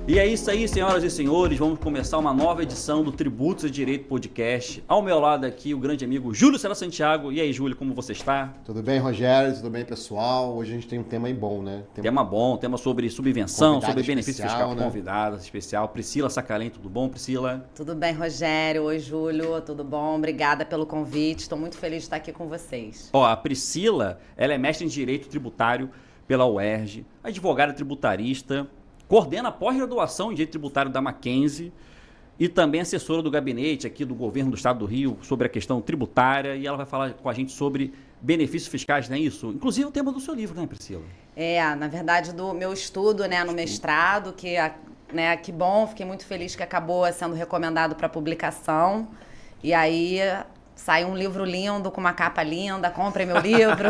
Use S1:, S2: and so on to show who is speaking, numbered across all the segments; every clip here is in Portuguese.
S1: E é isso aí, senhoras e senhores, vamos começar uma nova edição do Tributos e Direito Podcast. Ao meu lado aqui, o grande amigo Júlio César Santiago. E aí, Júlio, como você está?
S2: Tudo bem, Rogério? Tudo bem, pessoal? Hoje a gente tem um tema aí bom, né?
S1: Tema bom, tema sobre subvenção, sobre benefício fiscal,
S2: né?
S1: Convidada especial. Priscila Sacalém, tudo bom, Priscila?
S3: Tudo bem, Rogério? Oi, Júlio, tudo bom? Obrigada pelo convite, estou muito feliz de estar aqui com vocês.
S1: Ó, a Priscila, ela é mestre em Direito Tributário pela UERJ, advogada tributarista, coordena a pós-graduação em Direito Tributário da Mackenzie e também assessora do gabinete aqui do governo do Estado do Rio sobre a questão tributária, e ela vai falar com a gente sobre benefícios fiscais, não é isso? Inclusive o tema do seu livro, né, Priscila?
S3: Na verdade, do meu estudo, né, no mestrado, que bom, fiquei muito feliz que acabou sendo recomendado para publicação. E aí saiu um livro lindo, com uma capa linda, comprem meu livro.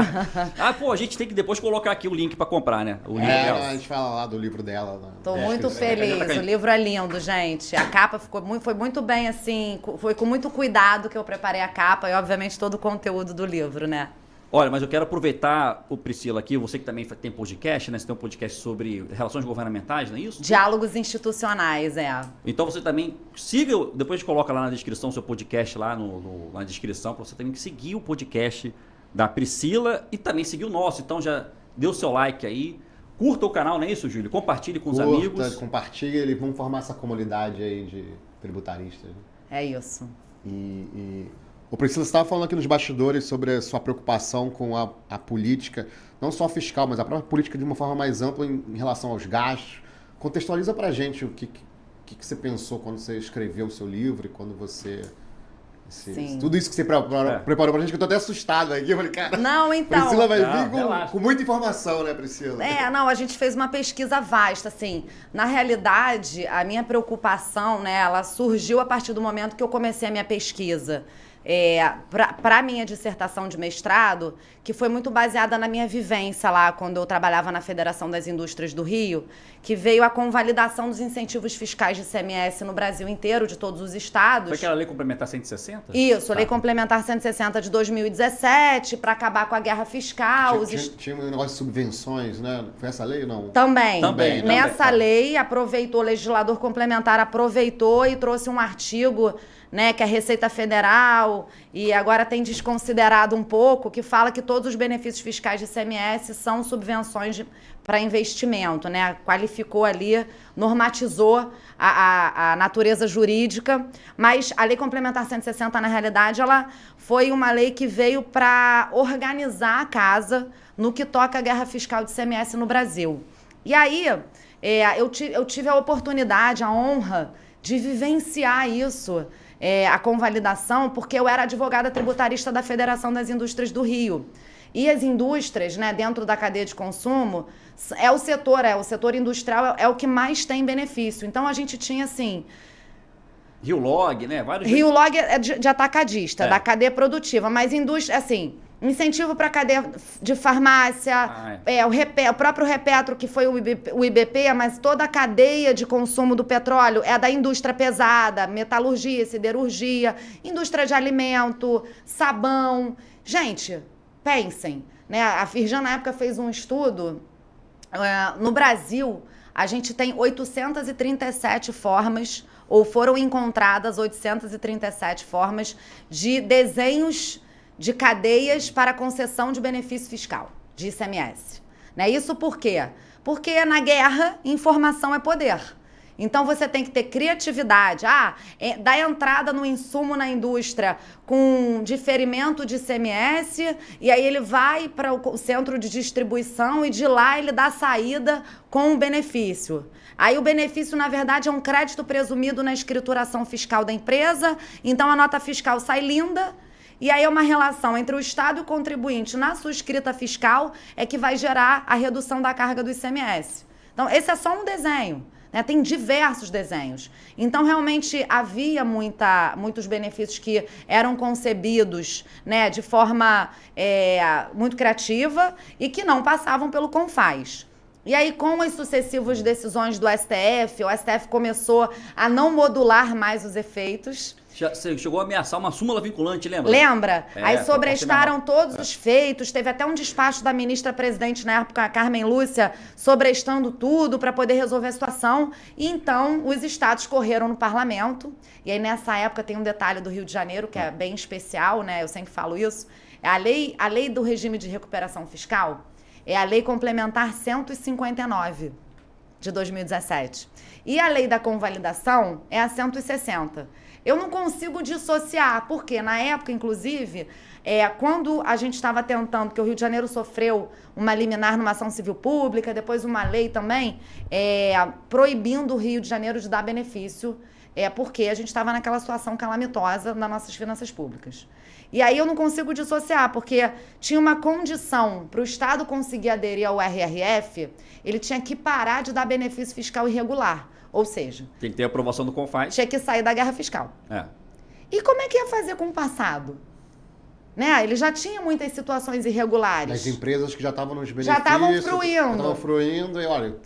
S1: A gente tem que depois colocar aqui o link para comprar, né? O livro
S2: dela. A gente fala lá do livro dela.
S3: Tô muito feliz, o livro é lindo, gente. A capa foi muito bem, assim, foi com muito cuidado que eu preparei a capa e, obviamente, todo o conteúdo do livro, né?
S1: Olha, mas eu quero aproveitar, Priscila, aqui, você que também tem podcast, né? Você tem um podcast sobre relações governamentais, não é isso?
S3: Diálogos institucionais,
S1: Então você também siga, depois a gente coloca lá na descrição o seu podcast lá na descrição, para você também seguir o podcast da Priscila e também seguir o nosso. Então já dê o seu like aí, curta o canal, não é isso, Júlio? Compartilhe com os amigos.
S2: Compartilha e vamos formar essa comunidade aí de tributaristas.
S3: É isso.
S2: O Priscila, você estava falando aqui nos bastidores sobre a sua preocupação com a política, não só fiscal, mas a própria política de uma forma mais ampla em relação aos gastos. Contextualiza pra gente o que você pensou quando você escreveu o seu livro e quando você... Tudo isso que você preparou pra gente, que eu tô até assustado aqui. Eu falei, cara,
S3: não, então...
S2: Priscila vai vir com muita informação, né, Priscila?
S3: A gente fez uma pesquisa vasta, assim. Na realidade, a minha preocupação, né, ela surgiu a partir do momento que eu comecei a minha pesquisa. Para a minha dissertação de mestrado, que foi muito baseada na minha vivência lá, quando eu trabalhava na Federação das Indústrias do Rio, que veio a convalidação dos incentivos fiscais de ICMS no Brasil inteiro, de todos os estados.
S1: Foi aquela Lei Complementar 160?
S3: Isso, Lei Complementar 160 de 2017, para acabar com a guerra fiscal.
S2: Tinha um negócio de subvenções, né? Foi essa lei ou não?
S3: Também. Nessa lei, o legislador complementar aproveitou e trouxe um artigo, né, que a Receita Federal, e agora tem desconsiderado um pouco, que fala que todos os benefícios fiscais de ICMS são subvenções para investimento, né? Qualificou ali, normatizou a natureza jurídica, mas a Lei Complementar 160, na realidade, ela foi uma lei que veio para organizar a casa no que toca a guerra fiscal de ICMS no Brasil. E aí, eu tive a oportunidade, a honra de vivenciar isso, a convalidação, porque eu era advogada tributarista da Federação das Indústrias do Rio. E as indústrias, né, dentro da cadeia de consumo, o setor industrial é o que mais tem benefício. Então, a gente tinha, assim...
S1: Rio Log, né?
S3: Rio Log é de atacadista, da cadeia produtiva, mas indústria, assim... Incentivo para a cadeia de farmácia, o próprio Repetro, que foi o IBP, mas toda a cadeia de consumo do petróleo é da indústria pesada, metalurgia, siderurgia, indústria de alimento, sabão. Gente, pensem, né? A Firjan, na época, fez um estudo. No Brasil, a gente tem 837 formas, ou foram encontradas 837 formas de desenhos de cadeias para concessão de benefício fiscal, de ICMS. Né? Isso por quê? Porque na guerra, informação é poder. Então, você tem que ter criatividade. Dá entrada no insumo na indústria com diferimento de ICMS, e aí ele vai para o centro de distribuição e de lá ele dá saída com o benefício. Aí o benefício, na verdade, é um crédito presumido na escrituração fiscal da empresa, então a nota fiscal sai linda. E aí é uma relação entre o Estado e o contribuinte na sua escrita fiscal é que vai gerar a redução da carga do ICMS. Então, esse é só um desenho, né? Tem diversos desenhos. Então, realmente, havia muitos benefícios que eram concebidos, né, de forma muito criativa e que não passavam pelo CONFAS. E aí, com as sucessivas decisões do STF, o STF começou a não modular mais os efeitos.
S1: Você chegou a ameaçar uma súmula vinculante, lembra?
S3: Lembra?
S1: É,
S3: aí sobrestaram todos
S1: É.
S3: os feitos, teve até um despacho da ministra-presidente na época, a Carmen Lúcia, sobrestando tudo para poder resolver a situação. E então os estados correram no parlamento. E aí nessa época tem um detalhe do Rio de Janeiro que é bem especial, né? Eu sempre falo isso. A lei do regime de recuperação fiscal é a Lei Complementar 159 de 2017. E a Lei da Convalidação é a 160. Eu não consigo dissociar, porque na época, inclusive, quando a gente estava tentando, que o Rio de Janeiro sofreu uma liminar numa ação civil pública, depois uma lei também, proibindo o Rio de Janeiro de dar benefício, porque a gente estava naquela situação calamitosa nas nossas finanças públicas. E aí eu não consigo dissociar, porque tinha uma condição para o Estado conseguir aderir ao RRF, ele tinha que parar de dar benefício fiscal irregular. Ou seja,
S1: tem que ter a aprovação do CONFAS.
S3: Tinha que sair da guerra fiscal.
S1: É.
S3: E como é que ia fazer com o passado? Né? Ele já tinha muitas situações irregulares.
S2: As empresas que já estavam nos benefícios.
S3: Já estavam fruindo.
S2: Já estavam fruindo e olha,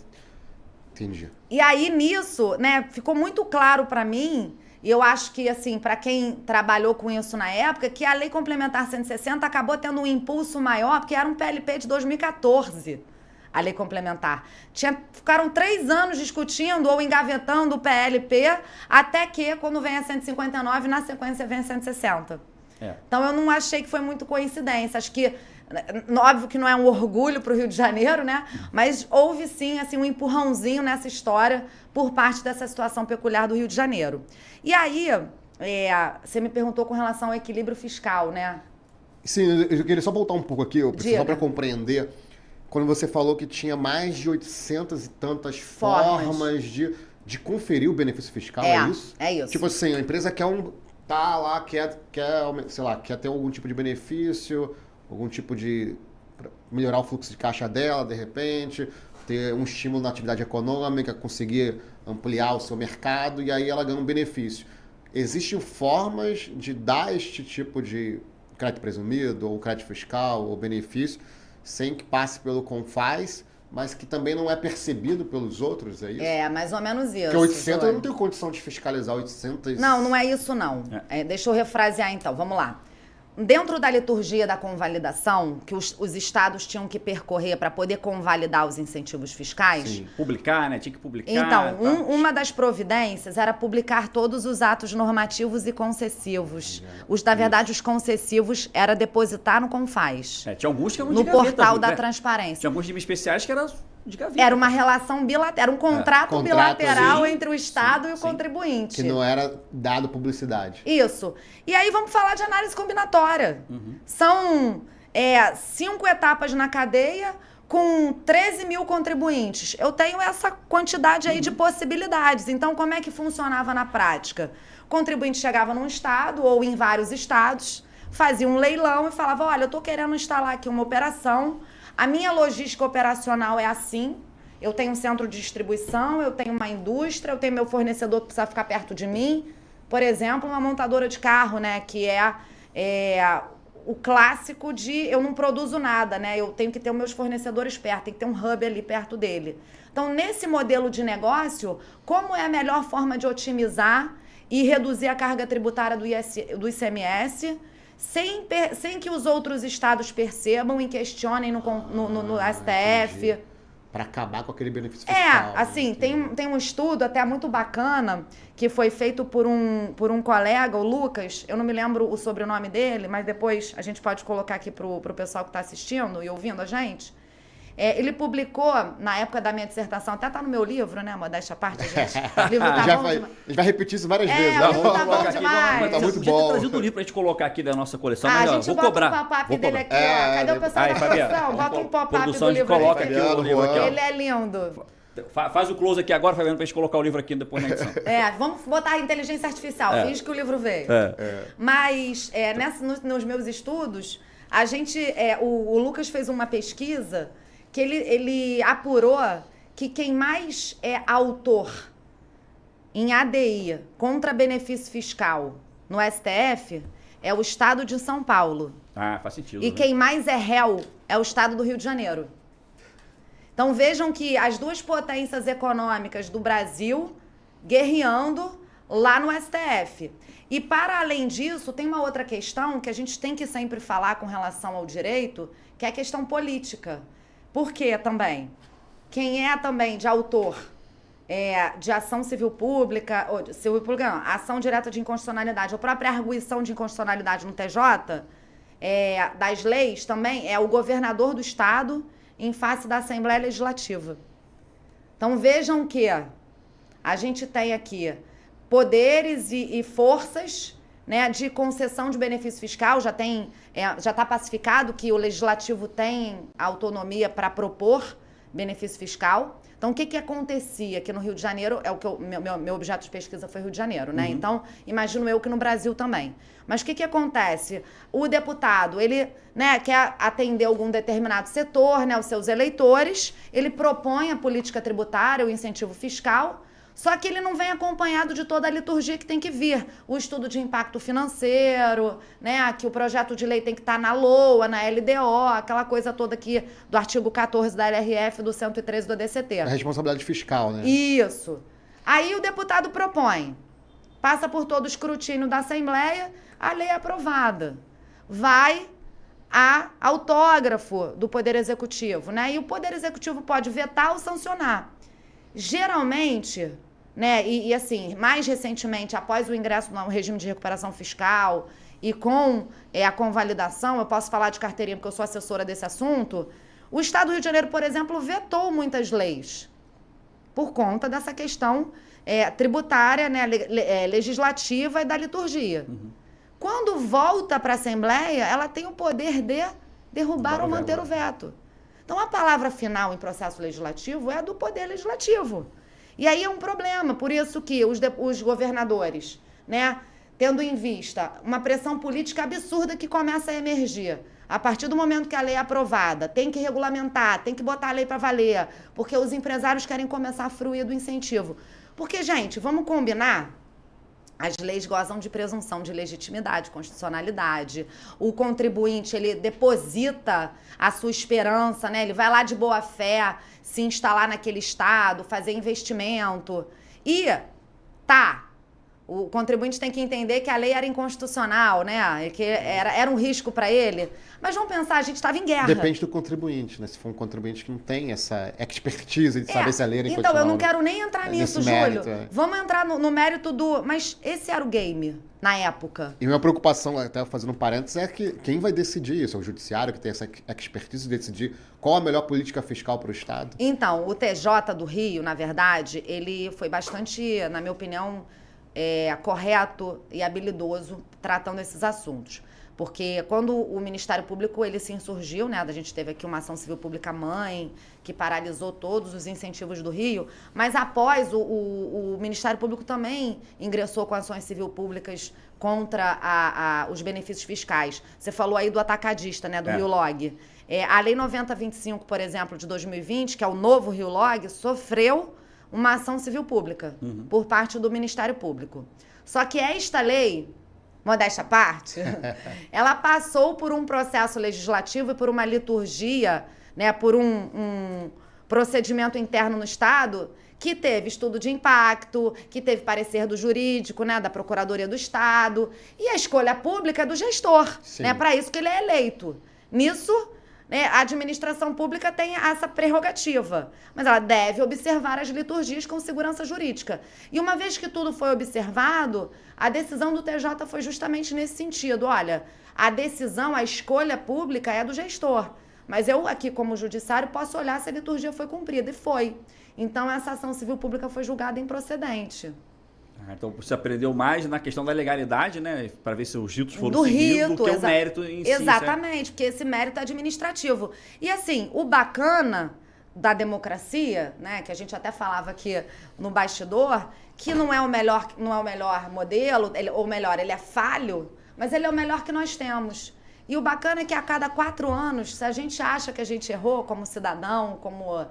S2: entendi.
S3: E aí nisso, né, ficou muito claro para mim, e eu acho que assim, para quem trabalhou com isso na época, que a Lei Complementar 160 acabou tendo um impulso maior, porque era um PLP de 2014. A lei complementar. Ficaram 3 anos discutindo ou engavetando o PLP, até que, quando vem a 159, na sequência vem a 160. Então, eu não achei que foi muito coincidência. Acho que, óbvio que não é um orgulho para o Rio de Janeiro, né? Mas houve, sim, assim, um empurrãozinho nessa história por parte dessa situação peculiar do Rio de Janeiro. E aí, você me perguntou com relação ao equilíbrio fiscal, né?
S2: Sim, eu queria só voltar um pouco aqui,
S3: Diga.
S2: só para compreender. Quando você falou que tinha mais de 800 e tantas formas de conferir o benefício fiscal, é isso?
S3: É isso.
S2: Tipo assim, a empresa quer tá lá, quer, sei lá, quer ter algum tipo de benefício, algum tipo de... melhorar o fluxo de caixa dela, de repente, ter um estímulo na atividade econômica, conseguir ampliar o seu mercado, e aí ela ganha um benefício. Existem formas de dar este tipo de crédito presumido, ou crédito fiscal, ou benefício, sem que passe pelo CONFAS, mas que também não é percebido pelos outros, é isso?
S3: É, mais ou menos isso.
S2: Porque 800 eu não tenho condição de fiscalizar 800...
S3: Não, não é isso não. Deixa eu refrasear então, vamos lá. Dentro da liturgia da convalidação, que os estados tinham que percorrer para poder convalidar os incentivos fiscais...
S1: Sim, publicar, né? Tinha que publicar.
S3: Então, uma das providências era publicar todos os atos normativos e concessivos. Na verdade, os concessivos era depositar no CONFAS.
S1: Tinha alguns que eram
S3: no
S1: de gaveta,
S3: portal da
S1: né?
S3: transparência.
S1: Tinha alguns regimes especiais que eram de gaveta.
S3: Era uma relação bilateral, era um contrato bilateral
S2: sim,
S3: entre o Estado e o contribuinte.
S2: Que não era dado publicidade.
S3: Isso. E aí vamos falar de análise combinatória. São 5 etapas na cadeia com 13 mil contribuintes. Eu tenho essa quantidade aí de possibilidades. Então, como é que funcionava na prática? O contribuinte chegava num estado ou em vários estados, fazia um leilão e falava, olha, eu estou querendo instalar aqui uma operação, a minha logística operacional é assim, eu tenho um centro de distribuição, eu tenho uma indústria, eu tenho meu fornecedor que precisa ficar perto de mim. Por exemplo, uma montadora de carro, né, que é o clássico de eu não produzo nada, né? Eu tenho que ter os meus fornecedores perto, tem que ter um hub ali perto dele. Então, nesse modelo de negócio, como é a melhor forma de otimizar e reduzir a carga tributária do ICMS sem que os outros estados percebam e questionem no STF.
S2: Para acabar com aquele benefício fiscal.
S3: Assim, tem um estudo até muito bacana que foi feito por um colega, o Lucas, eu não me lembro o sobrenome dele, mas depois a gente pode colocar aqui pro pessoal que está assistindo e ouvindo a gente. Ele publicou, na época da minha dissertação, até tá no meu livro, né, modéstia à parte, gente. O livro tá bom demais.
S2: A gente vai repetir isso várias vezes.
S3: O livro tá bom demais.
S2: Tá muito
S1: Podia ter
S2: bom.
S1: trazido o livro pra gente colocar aqui da nossa coleção,
S3: A
S1: mas
S3: gente
S1: vou
S3: bota
S1: cobrar.
S3: um pop-up dele aqui, ó. Cadê o pessoal da produção? Bota um pop-up
S1: Produção,
S3: do
S1: a gente
S3: livro
S1: coloca
S3: aqui.
S1: aqui o livro aqui, ó.
S3: Ele é lindo.
S1: Faz o close aqui agora, Fabiano, pra gente colocar o livro aqui depois na edição.
S3: Vamos botar a inteligência artificial, finge que o livro veio. Mas, nos meus estudos, a gente, o Lucas fez uma pesquisa que ele apurou que quem mais é autor em ADI contra benefício fiscal no STF é o estado de São Paulo.
S1: Faz sentido.
S3: E quem mais é réu é o estado do Rio de Janeiro. Então vejam que as duas potências econômicas do Brasil guerreando lá no STF. E, para além disso, tem uma outra questão que a gente tem que sempre falar com relação ao direito, que é a questão política. Por quê também? Quem é também de autor de ação civil pública, ou civil pública não, ação direta de inconstitucionalidade, ou própria arguição de inconstitucionalidade no TJ, das leis também, é o governador do estado em face da Assembleia Legislativa. Então vejam que a gente tem aqui poderes e forças, né, de concessão de benefício fiscal, já está pacificado que o legislativo tem autonomia para propor benefício fiscal. Então, o que acontecia aqui no Rio de Janeiro, é o que meu objeto de pesquisa foi Rio de Janeiro, né? Então, imagino eu que no Brasil também. Mas o que acontece? O deputado, ele, né, quer atender algum determinado setor, né, os seus eleitores, ele propõe a política tributária, o incentivo fiscal, só que ele não vem acompanhado de toda a liturgia que tem que vir. O estudo de impacto financeiro, né, que o projeto de lei tem que estar na LOA, na LDO, aquela coisa toda aqui do artigo 14 da LRF, do 113 do ADCT.
S2: A responsabilidade fiscal, né?
S3: Isso. Aí o deputado propõe, passa por todo o escrutínio da Assembleia, a lei é aprovada. Vai a autógrafo do Poder Executivo, né? E o Poder Executivo pode vetar ou sancionar. Geralmente, né, e assim, mais recentemente, após o ingresso no regime de recuperação fiscal e com a convalidação, eu posso falar de carteirinha porque eu sou assessora desse assunto, o Estado do Rio de Janeiro, por exemplo, vetou muitas leis por conta dessa questão tributária, né, legislativa e da liturgia. Quando volta para a Assembleia, ela tem o poder de derrubar ou manter o veto. Então, a palavra final em processo legislativo é do Poder Legislativo. E aí é um problema, por isso que os governadores, né, tendo em vista uma pressão política absurda que começa a emergir, a partir do momento que a lei é aprovada, tem que regulamentar, tem que botar a lei para valer, porque os empresários querem começar a fruir do incentivo. Porque, gente, vamos combinar? As leis gozam de presunção de legitimidade, constitucionalidade. O contribuinte, ele deposita a sua esperança, né? Ele vai lá de boa fé se instalar naquele estado, fazer investimento. E o contribuinte tem que entender que a lei era inconstitucional, né? Que era um risco para ele. Mas vamos pensar, a gente estava em guerra.
S2: Depende do contribuinte, né? Se for um contribuinte que não tem essa expertise de saber se a lei era inconstitucional.
S3: Então, eu não quero nem entrar nisso,
S2: mérito,
S3: Júlio. Vamos entrar no mérito do... Mas esse era o game, na época.
S2: E minha preocupação, até fazendo um parênteses, é que quem vai decidir isso? É o judiciário que tem essa expertise de decidir qual a melhor política fiscal para o Estado?
S3: Então, o TJ do Rio, na verdade, ele foi bastante, na minha opinião, correto e habilidoso tratando esses assuntos. Porque quando o Ministério Público ele se insurgiu, né, a gente teve aqui uma ação civil pública mãe, que paralisou todos os incentivos do Rio, mas após o Ministério Público também ingressou com ações civil públicas contra os benefícios fiscais. Você falou aí do atacadista, né, do Rio Log. A Lei 9025, por exemplo, de 2020, que é o novo Rio Log, sofreu uma ação civil pública por parte do Ministério Público. Só que esta lei, modéstia à parte, ela passou por um processo legislativo e por uma liturgia, né, por um procedimento interno no Estado que teve estudo de impacto, que teve parecer do jurídico, né, da Procuradoria do Estado, e a escolha pública é do gestor, né, para isso que ele é eleito. Nisso, a administração pública tem essa prerrogativa, mas ela deve observar as liturgias com segurança jurídica. E uma vez que tudo foi observado, a decisão do TJ foi justamente nesse sentido. Olha, a decisão, a escolha pública é do gestor, mas eu aqui como judiciário posso olhar se a liturgia foi cumprida, e foi. Então essa ação civil pública foi julgada improcedente.
S1: Então você aprendeu mais na questão da legalidade, né? Para ver se os ritos foram
S3: do
S1: seguidos,
S3: rito,
S1: do que o mérito em si.
S3: Exatamente, porque esse mérito é administrativo. E assim, o bacana da democracia, né? Que a gente até falava aqui no bastidor, que não é o melhor modelo, ou melhor, ele é falho, mas ele é o melhor que nós temos. E o bacana é que a cada 4 anos, se a gente acha que a gente errou como cidadão, como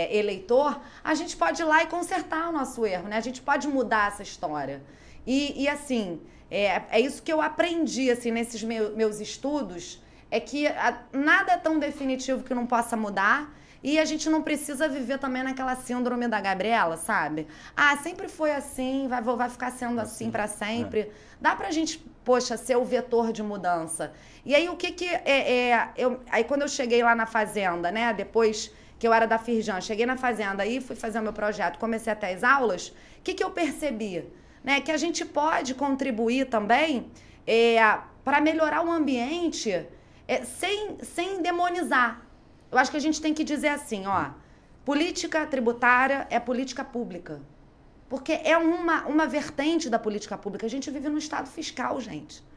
S3: eleitor, a gente pode ir lá e consertar o nosso erro, né? A gente pode mudar essa história. E assim, é isso que eu aprendi assim, nesses meus estudos, é que nada é tão definitivo que não possa mudar, E a gente não precisa viver também naquela síndrome da Gabriela, sabe? Ah, sempre foi assim, vai ficar sendo assim para sempre. Dá pra gente, poxa, ser o vetor de mudança. E aí, aí quando eu cheguei lá na fazenda, né? Depois que eu era da Firjan, cheguei na fazenda e fui fazer o meu projeto, comecei até as aulas, o que eu percebi? Né? Que a gente pode contribuir também para melhorar o ambiente sem demonizar. Eu acho que a gente tem que dizer assim, ó, política tributária é política pública. Porque é uma vertente da política pública. A gente vive num estado fiscal, gente.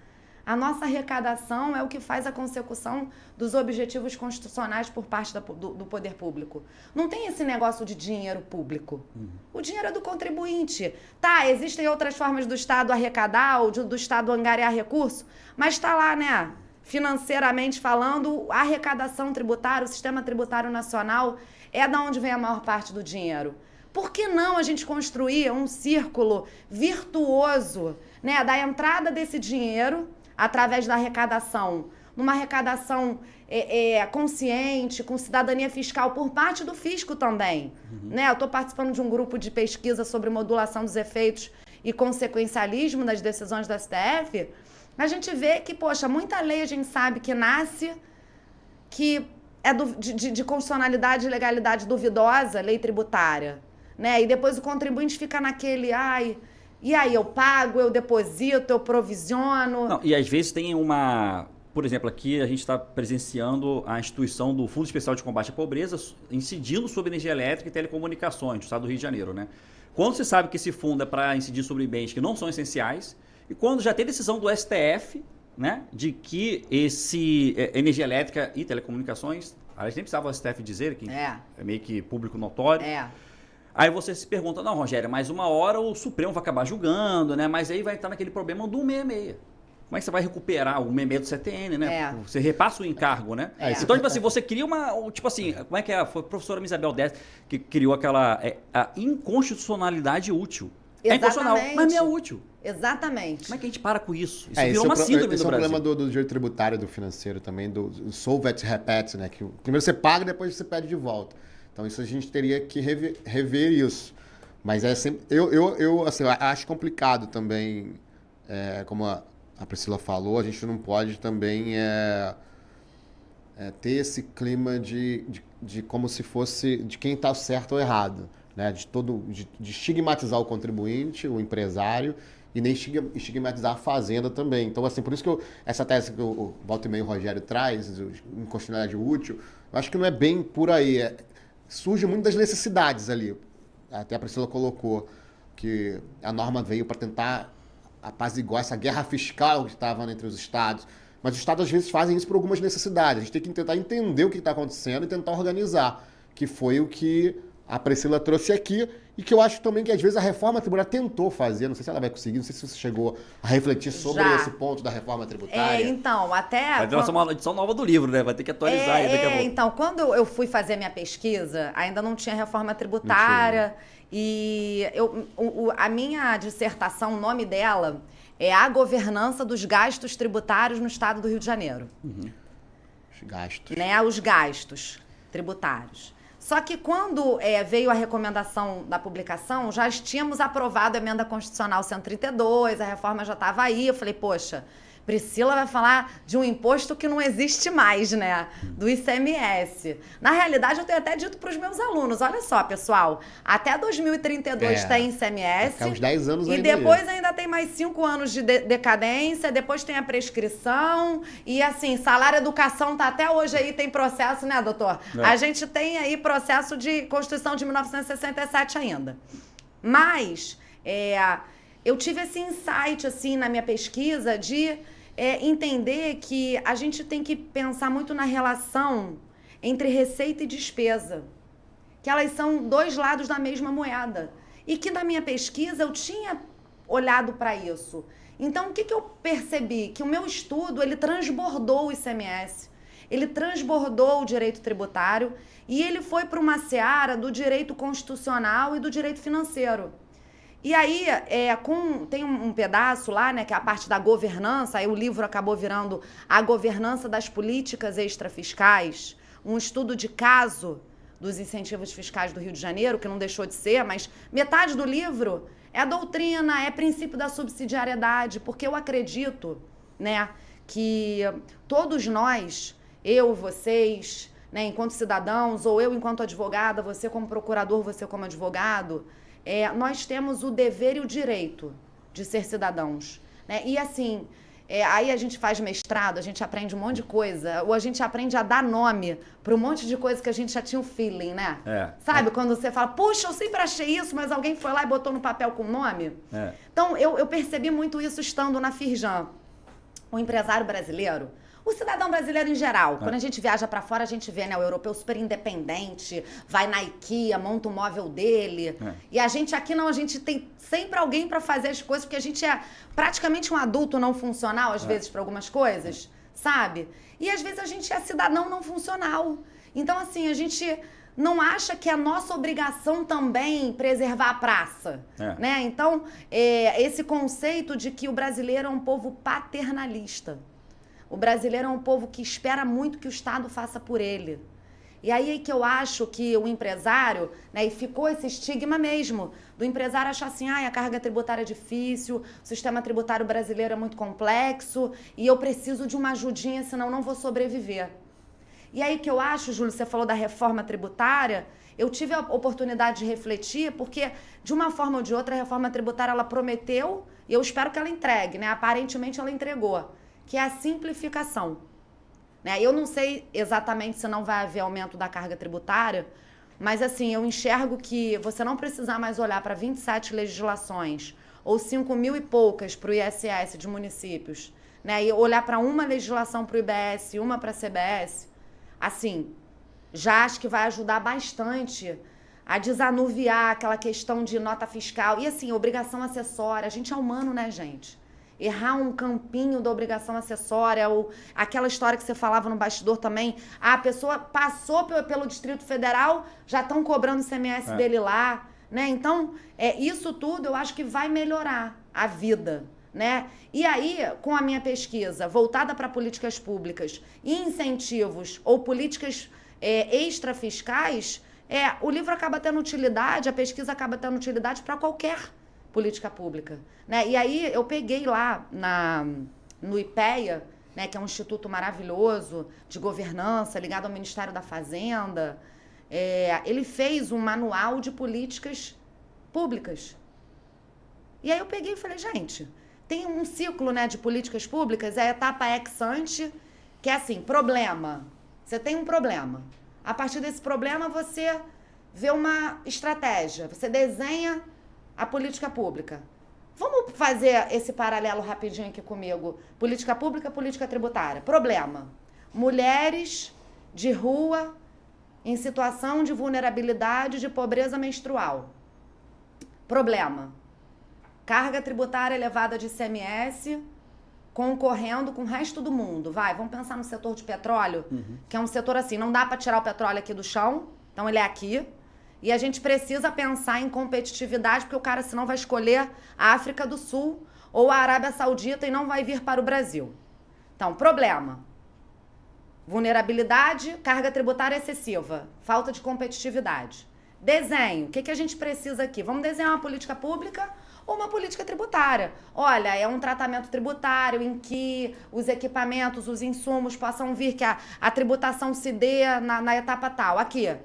S3: A nossa arrecadação é o que faz a consecução dos objetivos constitucionais por parte do poder público. Não tem esse negócio de dinheiro público. O dinheiro é do contribuinte. Tá, existem outras formas do Estado arrecadar ou do Estado angariar recurso, mas está lá, né? Financeiramente falando, a arrecadação tributária, o sistema tributário nacional é da onde vem a maior parte do dinheiro. Por que não a gente construir um círculo virtuoso, né, da entrada desse dinheiro através da arrecadação, numa arrecadação consciente, com cidadania fiscal por parte do fisco também. Né? Eu estou participando de um grupo de pesquisa sobre modulação dos efeitos e consequencialismo das decisões do STF. A gente vê que, poxa, muita lei a gente sabe que nasce, que é de constitucionalidade e legalidade duvidosa, lei tributária, né? E depois o contribuinte fica naquele, e aí eu pago, eu deposito, eu provisiono.
S1: Não, e às vezes tem por exemplo, aqui a gente está presenciando a instituição do Fundo Especial de Combate à Pobreza incidindo sobre energia elétrica e telecomunicações do estado do Rio de Janeiro, né? Quando se sabe que esse fundo é para incidir sobre bens que não são essenciais, e quando já tem decisão do STF, né, de que energia elétrica e telecomunicações, aliás, nem precisava o STF dizer, que é meio que público notório. Aí você se pergunta, não, Rogério, mas uma hora o Supremo vai acabar julgando, né? Mas aí vai estar naquele problema do 166. Como é que você vai recuperar o 166 do CTN, né? Você repassa o encargo, né? Então, tipo assim, você cria tipo assim, como é que é? Foi a professora Isabel Dess que criou aquela a inconstitucionalidade útil.
S3: Exatamente.
S1: É inconstitucional, mas não é útil.
S3: Exatamente.
S1: Como é que a gente para com isso? Isso virou uma síndrome no Brasil.
S2: Esse é o problema do direito tributário, do financeiro também, do solve et repete, né? Que primeiro você paga, depois você pede de volta. Então isso a gente teria que rever isso. Mas é sempre... Eu acho complicado também, como a Priscila falou, a gente não pode também ter esse clima de como se fosse de quem está certo ou errado. Né, de estigmatizar o contribuinte, o empresário, e nem estigmatizar a fazenda também. Então, assim, por isso que essa tese que o volta e meio Rogério traz, inconstitucionalidade útil, eu acho que não é bem por aí. Surge muito das necessidades ali. Até a Priscila colocou que a norma veio para tentar apaziguar essa guerra fiscal que estava entre os estados. Mas os estados, às vezes, fazem isso por algumas necessidades. A gente tem que tentar entender o que está acontecendo e tentar organizar, que foi o que a Priscila trouxe aqui, e que eu acho também que às vezes a reforma tributária tentou fazer, não sei se ela vai conseguir, não sei se você chegou a refletir sobre esse ponto da reforma tributária.
S3: Então, até...
S1: Vai ter uma edição nova do livro, né? Vai ter que atualizar aí daqui a pouco.
S3: Então, quando eu fui fazer minha pesquisa, ainda não tinha reforma tributária, e a minha dissertação, o nome dela é A Governança dos Gastos Tributários no Estado do Rio de Janeiro.
S2: Os gastos.
S3: Né? Os gastos tributários. Só que quando veio a recomendação da publicação, já tínhamos aprovado a emenda constitucional 132, a reforma já estava aí. Eu falei, poxa, Priscila vai falar de um imposto que não existe mais, né? Do ICMS. Na realidade, eu tenho até dito para os meus alunos, olha só, pessoal, até 2032 tem ICMS.
S2: Uns 10 anos
S3: e depois ainda tem mais 5 anos de decadência, depois tem a prescrição, e assim, salário educação tá até hoje aí, tem processo, né, doutor? A gente tem aí processo de Constituição de 1967 ainda. Mas... eu tive esse insight, assim, na minha pesquisa de entender que a gente tem que pensar muito na relação entre receita e despesa. Que elas são dois lados da mesma moeda. E que na minha pesquisa eu tinha olhado para isso. Então, o que eu percebi? Que o meu estudo, ele transbordou o ICMS. Ele transbordou o direito tributário e ele foi para uma seara do direito constitucional e do direito financeiro. E aí, tem um pedaço lá, né, que é a parte da governança, aí o livro acabou virando A Governança das Políticas Extrafiscais, um estudo de caso dos incentivos fiscais do Rio de Janeiro, que não deixou de ser, mas metade do livro é a doutrina, é princípio da subsidiariedade, porque eu acredito, né, que todos nós, eu, vocês, né, enquanto cidadãos, ou eu enquanto advogada, você como procurador, você como advogado, nós temos o dever e o direito de ser cidadãos, né? E assim, aí a gente faz mestrado, a gente aprende um monte de coisa, ou a gente aprende a dar nome para um monte de coisa que a gente já tinha o feeling, né? Sabe, quando você fala, puxa, eu sempre achei isso, mas alguém foi lá e botou no papel com nome. Então, eu percebi muito isso estando na Firjan. O empresário brasileiro, o cidadão brasileiro em geral, quando a gente viaja pra fora, a gente vê, né, o europeu super independente, vai na IKEA, monta o móvel dele. E a gente aqui não, a gente tem sempre alguém pra fazer as coisas, porque a gente é praticamente um adulto não funcional, às vezes, pra algumas coisas, sabe? E às vezes a gente é cidadão não funcional. Então, assim, a gente não acha que é nossa obrigação também preservar a praça, né? Então, esse conceito de que o brasileiro é um povo paternalista. O brasileiro é um povo que espera muito que o Estado faça por ele. E aí que eu acho que o empresário, né, e ficou esse estigma mesmo, do empresário achar assim, a carga tributária é difícil, o sistema tributário brasileiro é muito complexo, e eu preciso de uma ajudinha, senão não vou sobreviver. E aí que eu acho, Júlio, você falou da reforma tributária, eu tive a oportunidade de refletir, porque de uma forma ou de outra a reforma tributária ela prometeu, e eu espero que ela entregue, né? Aparentemente ela entregou, que é a simplificação. Né? Eu não sei exatamente se não vai haver aumento da carga tributária, mas assim, eu enxergo que você não precisar mais olhar para 27 legislações, ou 5.000 e poucas para o ISS de municípios, né? E olhar para uma legislação para o IBS e uma para a CBS, assim, já acho que vai ajudar bastante a desanuviar aquela questão de nota fiscal. E assim, obrigação acessória, a gente é humano, né, gente? Errar um campinho da obrigação acessória, ou aquela história que você falava no bastidor também, a pessoa passou pelo Distrito Federal, já estão cobrando o ICMS dele lá, né? Então, isso tudo eu acho que vai melhorar a vida, né? E aí, com a minha pesquisa voltada para políticas públicas e incentivos ou políticas extrafiscais, o livro acaba tendo utilidade, a pesquisa acaba tendo utilidade para qualquer política pública, né? E aí eu peguei lá no IPEA, né, que é um instituto maravilhoso de governança ligado ao Ministério da Fazenda, ele fez um manual de políticas públicas. E aí eu peguei e falei, gente, tem um ciclo, né, de políticas públicas, a etapa ex ante, que é assim, problema. Você tem um problema. A partir desse problema você vê uma estratégia, você desenha a política pública. Vamos fazer esse paralelo rapidinho aqui comigo. Política pública, política tributária. Problema. Mulheres de rua em situação de vulnerabilidade de pobreza menstrual. Problema. Carga tributária elevada de ICMS concorrendo com o resto do mundo. Vamos pensar no setor de petróleo, que é um setor assim, não dá para tirar o petróleo aqui do chão, então ele é aqui. E a gente precisa pensar em competitividade, porque o cara senão vai escolher a África do Sul ou a Arábia Saudita e não vai vir para o Brasil. Então, problema. Vulnerabilidade, carga tributária excessiva, falta de competitividade. Desenho. O que a gente precisa aqui? Vamos desenhar uma política pública ou uma política tributária. Olha, é um tratamento tributário em que os equipamentos, os insumos possam vir, que a tributação se dê na etapa tal. Aqui.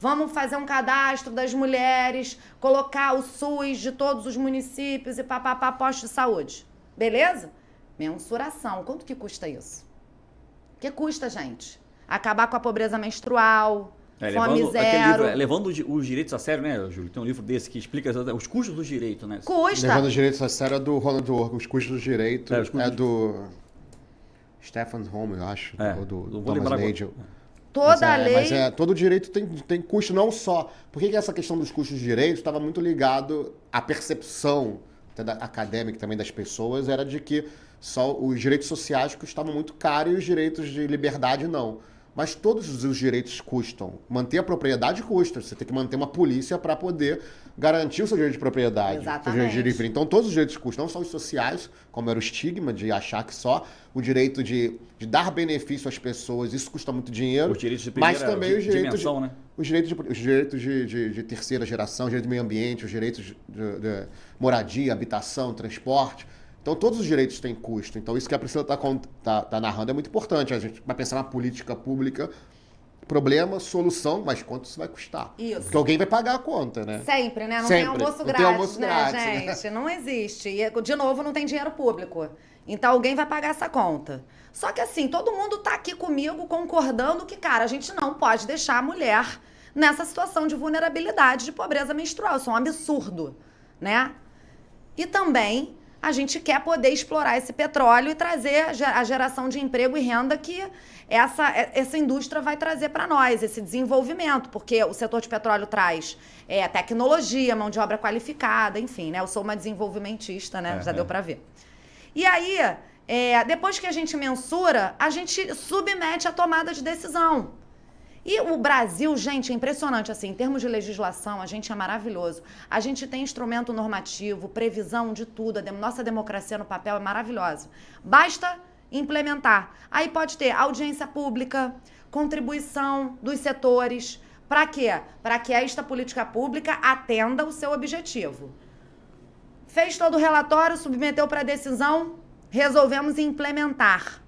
S3: Vamos fazer um cadastro das mulheres, colocar o SUS de todos os municípios e postos de saúde. Beleza? Mensuração. Quanto que custa isso? O que custa, gente? Acabar com a pobreza menstrual, fome zero.
S1: Levando os direitos a sério, né, Júlio? Tem um livro desse que explica os custos dos direitos, né?
S3: Custa.
S2: Levando os direitos a sério é do Ronald Orr, os custos dos direitos do Stefan Holm, eu acho, ou do Thomas Nagel.
S3: Toda a lei...
S2: Mas todo direito tem custo, não só... Por que essa questão dos custos de direitos estava muito ligado à percepção até acadêmica também das pessoas, era de que só os direitos sociais custavam muito caro e os direitos de liberdade não. Mas todos os direitos custam. Manter a propriedade custa. Você tem que manter uma polícia para poder garantir o seu direito de propriedade.
S3: Exatamente.
S2: Seu direito de livre. Então, todos os direitos custam, não só os sociais, como era o estigma de achar que só o direito de dar benefício às pessoas, isso custa muito dinheiro.
S1: Os direitos de
S2: mas também os direitos
S1: dimensão, né?
S2: os direitos de terceira geração, os direitos de meio ambiente, os direitos de moradia, habitação, transporte. Então, todos os direitos têm custo. Então, isso que a Priscila tá narrando é muito importante. A gente vai pensar na política pública, problema, solução, mas quanto isso vai custar?
S3: Isso.
S2: Porque alguém vai pagar a conta, né?
S3: Sempre, né? Não
S2: Sempre.
S3: tem almoço
S2: Não
S3: grátis,
S2: tem almoço
S3: né,
S2: grátis,
S3: gente? Não existe. E, de novo, não tem dinheiro público. Então, alguém vai pagar essa conta. Só que, assim, todo mundo tá aqui comigo concordando que, cara, a gente não pode deixar a mulher nessa situação de vulnerabilidade, de pobreza menstrual. Isso é um absurdo, né? E também a gente quer poder explorar esse petróleo e trazer a geração de emprego e renda que essa indústria vai trazer para nós, esse desenvolvimento, porque o setor de petróleo traz tecnologia, mão de obra qualificada, enfim, né? Eu sou uma desenvolvimentista, né? Já deu para ver. E aí, depois que a gente mensura, a gente submete a tomada de decisão. E o Brasil, gente, é impressionante, assim, em termos de legislação, a gente é maravilhoso. A gente tem instrumento normativo, previsão de tudo, nossa democracia no papel é maravilhosa. Basta implementar. Aí pode ter audiência pública, contribuição dos setores. Para quê? Para que esta política pública atenda o seu objetivo. Fez todo o relatório, submeteu para decisão, resolvemos implementar.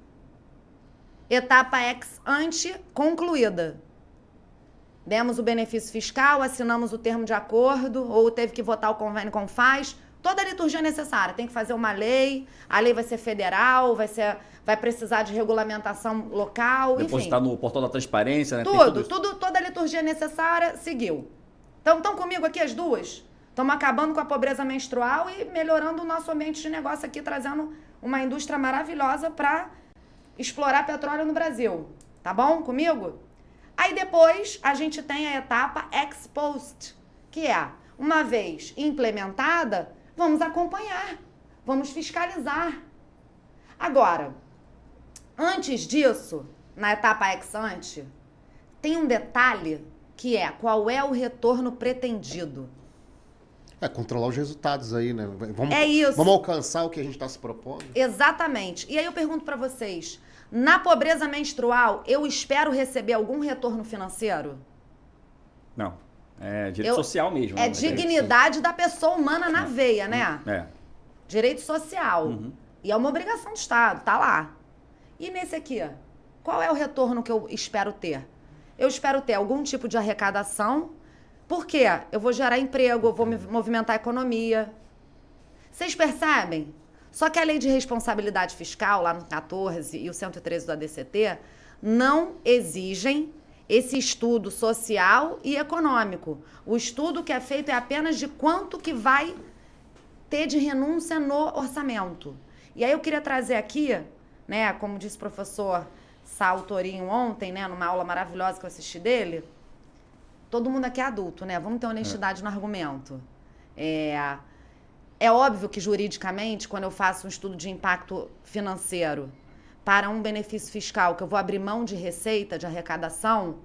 S3: Etapa ex ante concluída. Demos o benefício fiscal, assinamos o termo de acordo, ou teve que votar o convênio com FAS. Toda a liturgia necessária. Tem que fazer uma lei, a lei vai ser federal, vai precisar de regulamentação local,
S1: depositar no portal da transparência, né?
S3: Toda a liturgia necessária seguiu. Então, estão comigo aqui as duas? Estamos acabando com a pobreza menstrual e melhorando o nosso ambiente de negócio aqui, trazendo uma indústria maravilhosa para explorar petróleo no Brasil. Tá bom comigo? Aí depois a gente tem a etapa ex post, que é, uma vez implementada, vamos acompanhar, vamos fiscalizar. Agora, antes disso, na etapa ex ante, tem um detalhe que é qual é o retorno pretendido.
S2: Controlar os resultados aí, né?
S3: Isso.
S2: Vamos alcançar o que a gente está se propondo?
S3: Exatamente. E aí eu pergunto para vocês, na pobreza menstrual, eu espero receber algum retorno financeiro?
S1: Não. É direito social mesmo.
S3: É dignidade da pessoa humana na veia, né? Direito social. E é uma obrigação do Estado, tá lá. E nesse aqui, qual é o retorno que eu espero ter? Eu espero ter algum tipo de arrecadação. Por quê? Eu vou gerar emprego, eu vou movimentar a economia. Vocês percebem? Só que a lei de responsabilidade fiscal, lá no 14 e o 113 do ADCT, não exigem esse estudo social e econômico. O estudo que é feito é apenas de quanto que vai ter de renúncia no orçamento. E aí eu queria trazer aqui, né, como disse o professor Sal Torinho ontem, né, numa aula maravilhosa que eu assisti dele, todo mundo aqui é adulto, né? Vamos ter honestidade no argumento. É óbvio que, juridicamente, quando eu faço um estudo de impacto financeiro para um benefício fiscal, que eu vou abrir mão de receita, de arrecadação,